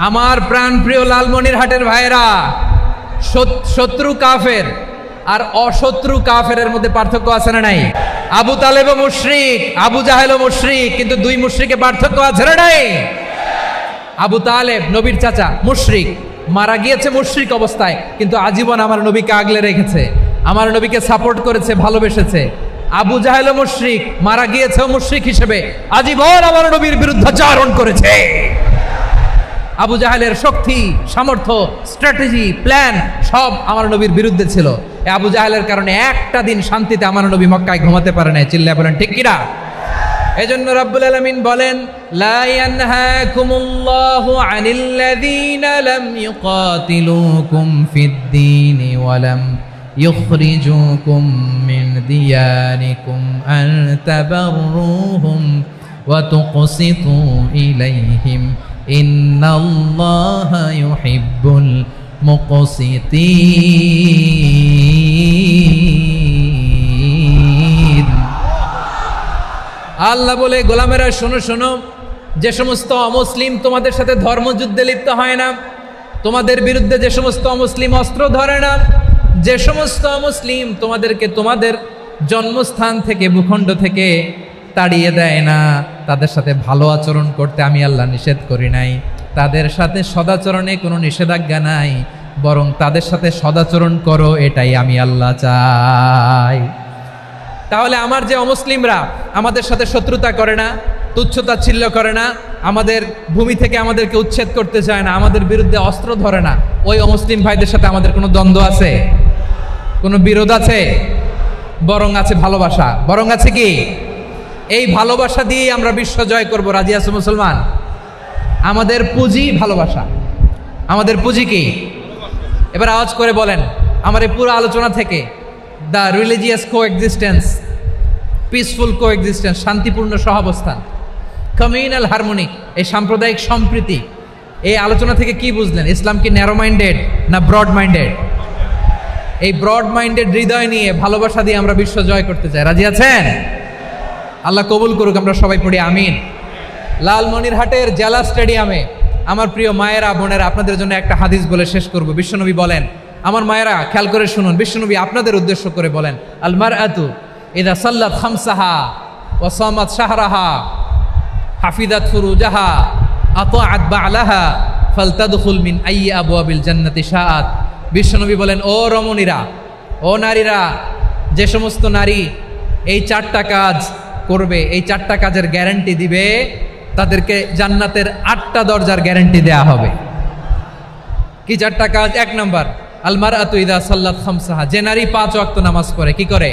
আমার প্রাণ প্রিয় লালমনিরহাটের ভাইয়েরা, শত্রু কাফের আর অশত্রু কাফেরের মধ্যে পার্থক্য আছে না নাই? আবু তালেবও মুশরিক, আবু জাহেলও মুশরিক, কিন্তু দুই মুশরিকে পার্থক্য আছে না নাই? আবু তালেব নবীর চাচা, মুশরিক, মারা গিয়েছে মুশরিক অবস্থায়, কিন্তু আজীবন আমার নবীকে আগলে রেখেছে, আমার নবীকে সাপোর্ট করেছে, ভালোবেসেছে। আবু জাহেলও মুশরিক, মারা গিয়েছেও মুশরিক হিসেবে, আজীবন আমার নবীর বিরুদ্ধাচরণ করেছে। আবু জাহেলের শক্তি, সামর্থ্য, স্ট্র্যাটেজি, প্ল্যান সব আমার নবীর বিরুদ্ধে ছিল। এই আবু জাহেলের কারণে একটা দিন শান্তিতে আমার নবী মক্কায় ঘুমাতে পারে নাই, চিল্লায় বলেন ঠিক কিনা। এজন্য রাব্বুল আলামিন বলেন, লা ইয়ানহাকুমুল্লাহু আনিল্লাযীনা লাম ইউকাতিলুকুম ফিদ-দীনি ওয়া লাম ইখরিজুকুম মিন দিয়ারিকুম আন তাবাররুহুম ওয়া তুকসিতু ইলাইহিম ইন্নাল্লাহা ইউহিব্বুল মুকসিতিন। আল্লাহ বলে, গোলামেরা শোনো শোনো, যে সমস্ত অমুসলিম তোমাদের সাথে ধর্মযুদ্ধে লিপ্ত হয় না, তোমাদের বিরুদ্ধে যে সমস্ত অমুসলিম অস্ত্র ধরে না, যে সমস্ত অমুসলিম তোমাদেরকে তোমাদের জন্মস্থান থেকে, ভূখণ্ড থেকে তাড়িয়ে দেয় না, তাদের সাথে ভালো আচরণ করতে আমি আল্লাহ নিষেধ করি নাই। তাদের সাথে সদাচরণে কোনো নিষেধাজ্ঞা নাই, বরং তাদের সাথে সদাচরণ করো, এটাই আমি আল্লাহ চাই। তাহলে আমার যে অমুসলিমরা আমাদের সাথে শত্রুতা করে না, তুচ্ছতাচ্ছিল্য করে না, আমাদের ভূমি থেকে আমাদেরকে উচ্ছেদ করতে চায় না, আমাদের বিরুদ্ধে অস্ত্র ধরে না, ওই অমুসলিম ভাইদের সাথে আমাদের কোনো দ্বন্দ্ব আছে? কোনো বিরোধ আছে? বরং আছে ভালোবাসা। বরং আছে কি? এই ভালোবাসা দিয়েই আমরা বিশ্ব জয় করব। রাজি আছো মুসলমান? আমাদের পুঁজি ভালোবাসা। আমাদের পুঁজি কি? এবার আওয়াজ করে বলেন আমার এই পুরো আলোচনা থেকে the religious coexistence, peaceful coexistence, শান্তিপূর্ণ সহাবস্থান, কমিউনাল হারমোনি, এই সাম্প্রদায়িক সম্প্রীতি, এই আলোচনা থেকে কি বুঝলেন? ইসলাম কি ন্যারো মাইন্ডেড না ব্রড মাইন্ডেড? এই ব্রড মাইন্ডেড হৃদয় নিয়ে ভালোবাসা দিয়ে আমরা বিশ্ব জয় করতে চাই। রাজি আছেন? আল্লাহ কবুল করুক। আমরা সবাই পড়ি আমিন। লালমনিরহাটের জেলা স্টেডিয়ামে আমার প্রিয় মায়েরা বোনেরা, আপনাদের জন্য একটা হাদিস বলে শেষ করব। বিশ্বনবী বলেন, আমার মায়েরা খেয়াল করে শুনুন, বিশ্বনবী আপনাদের উদ্দেশ্য করে বলেন, আল মারআতু ইযা সাল্লাত খামসাহা ওয়া সামাত শাহরাহা হাফিজাত ফুরুজাহা আতাআত বা'লাহা ফালতাদখুল মিন আইয়ি আবওয়াবিল জান্নাতি শাআত। বিশ্বনবী বলেন, ও রমণীরা, ও নারীরা, যে সমস্ত নারী এই 4টা কাজ করবে, এই 4টা কাজের গ্যারান্টি দিবে, তাদেরকে জান্নাতের 8টা দরজার গ্যারান্টি দেয়া হবে। কি 4টা কাজ? 1 নম্বর, আল মারআতু ইযা সাল্লাত খামসাহা, যে নারী 5 ওয়াক্ত নামাজ পড়ে। কি করে?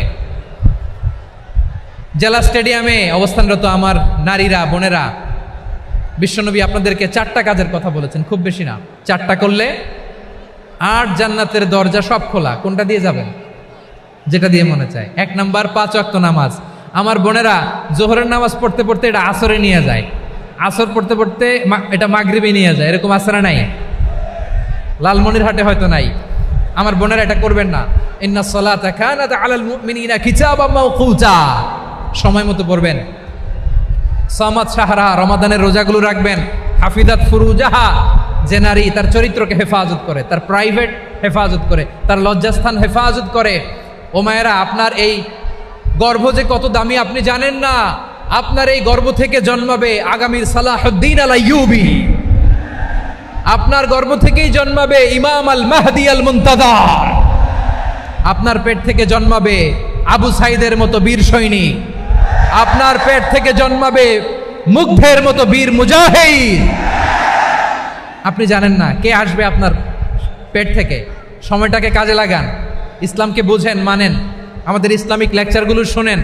জেলা স্টেডিয়ামে অবস্থানরত আমার নারীরা বোনেরা, বিশ্বনবী আপনাদেরকে 4টা কাজের কথা বলেছেন, খুব বেশি না। 4টা করলে 8 জান্নাতের দরজা সব খোলা। কোনটা দিয়ে যাবেন? যেটা দিয়ে মনে চায়। 1 নাম্বার 5 ওয়াক্ত নামাজ। আমার বোনেরা জোহরের নামাজ পড়তে পড়তে এটা আসরে নিয়ে যায়, আসর পড়তে পড়তে এটা মাগরিবে নিয়ে যায়। এরকম আসরা নাই? লালমনিরহাটে হয়তো নাই। আমার বোনেরা এটা করবেন না। ইন্নাস সালাতা কানাত আলাল মুমিনিনা কিতাবাম মাওকুতা, সময় মতো পড়বেন। সামাত শাহরা, রমাদানের রোজাগুলো রাখবেন। হাফিজাত ফুরুজাহা, যে নারী তার চরিত্রকে হেফাজত করে, তার প্রাইভেট হেফাজত করে, তার লজ্জাস্থান হেফাজত করে। ও মায়েরা, আপনার এই গর্ভ যে কত দামি আপনি জানেন না। আপনার এই গর্ভ থেকে জন্মাবে আগামীর সালাহুদ্দিন আল আইয়ুবী। আপনার গর্ভ থেকেই জন্মাবে ইমাম আল মাহদি আল মুনতাজার। আপনার পেট থেকে জন্মাবে আবু সাইদের মতো বীর সৈনিক। আপনার পেট থেকে জন্মাবে মুগ্ধের মতো বীর মুজাহিদ। আপনি জানেন না কে আসবে আপনার পেট থেকে। সময়টাকে কাজে লাগান, ইসলামকে বুঝেন, মানেন, আমাদের ইসলামিক লেকচারগুলো শোনেন।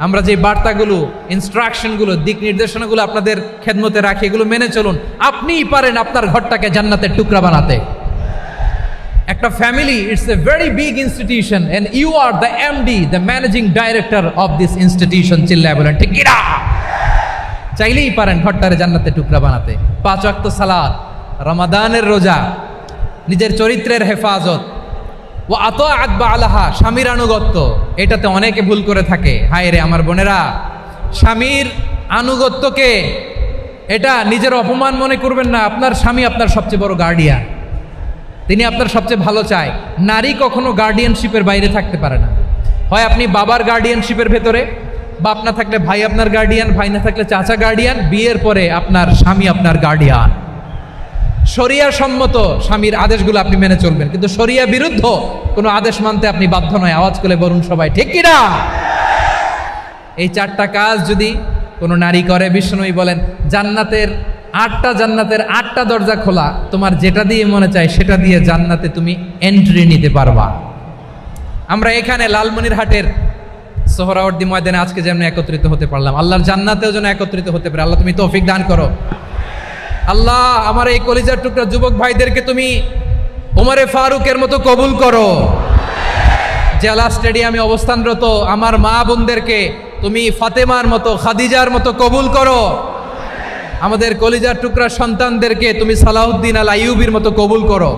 আমরা যে বার্তাগুলো, ইনস্ট্রাকশনগুলো, দিক নির্দেশনাগুলো আপনাদের খেদমতে রাখি, এগুলো মেনে চলুন। আপনিই পারেন আপনার ঘরটাকে জান্নাতের টুকরা বানাতে। একটা family, it's a very big institution and you are the MD, the managing director of this institution. চিল্লায় বলেন ঠিক কিনা? চাইলেই পারেন ঘরটারে জান্নাতের টুকরা বানাতে। 5 ওয়াক্ত সালাত, রমাদানের রোজা, নিজের চরিত্রের হেফাজত, ও আতাআত বা'লাহা, স্বামীর আনুগত্য। এটাতে অনেকে ভুল করে থাকে। হায় রে আমার বোনেরা, স্বামীর আনুগত্যকে এটা নিজের অপমান মনে করবেন না। আপনার স্বামী আপনার সবচেয়ে বড় গার্ডিয়ান, তিনি আপনার সবচেয়ে ভালো চায়। নারী কখনো গার্ডিয়ানশিপের বাইরে থাকতে পারে না। হয় আপনি বাবার গার্ডিয়ানশিপের ভেতরে, বাপ না থাকলে ভাই আপনার গার্ডিয়ান, ভাই না থাকলে চাচা গার্ডিয়ান, বিয়ের পরে আপনার স্বামী আপনার গার্ডিয়ান। শরিয়া সম্মত স্বামীর আদেশগুলো আপনি মেনে চলবেন, কিন্তু শরিয়া বিরুদ্ধ কোনো আদেশ মানতে আপনি বাধ্য নয়। আওয়াজ করে বলুন সবাই ঠিক কিনা? এই 4টা কাজ যদি কোনো নারী করে, বিশ্বনবী বলেন জান্নাতের 8টা দরজা খোলা। তোমার যেটা দিয়ে মনে চায় সেটা দিয়ে জান্নাতে তুমি এন্ট্রি নিতে পারবা। আমরা এখানে লালমনিরহাটের সোহরাওয়ার্দী ময়দানে আজকে যেমন একত্রিত হতে পারলাম, আল্লাহর জান্নাতেও যেন একত্রিত হতে পারে। আল্লাহ তুমি তৌফিক দান করো। আল্লাহ আমার এই কলিজার টুকরা যুবক ভাইদেরকে তুমি ওমরে ফারুকের মতো কবুল করো। জেলা স্টেডিয়ামে অবস্থানরত আমার মা বোনদেরকে তুমি ফাতেমার মতো, খাদিজার মতো কবুল করো। আমাদের কলিজার টুকরা সন্তানদেরকে তুমি সালাহুদ্দিন আল আইয়ুবীর মতো কবুল করো।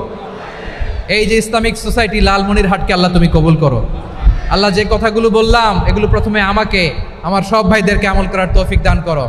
এই যে ইসলামিক সোসাইটি লালমনিরহাটকে আল্লাহ তুমি কবুল করো। আল্লাহ যে কথাগুলো বললাম এগুলো প্রথমে আমাকে, আমার সব ভাইদেরকে আমল করার তৌফিক দান করো।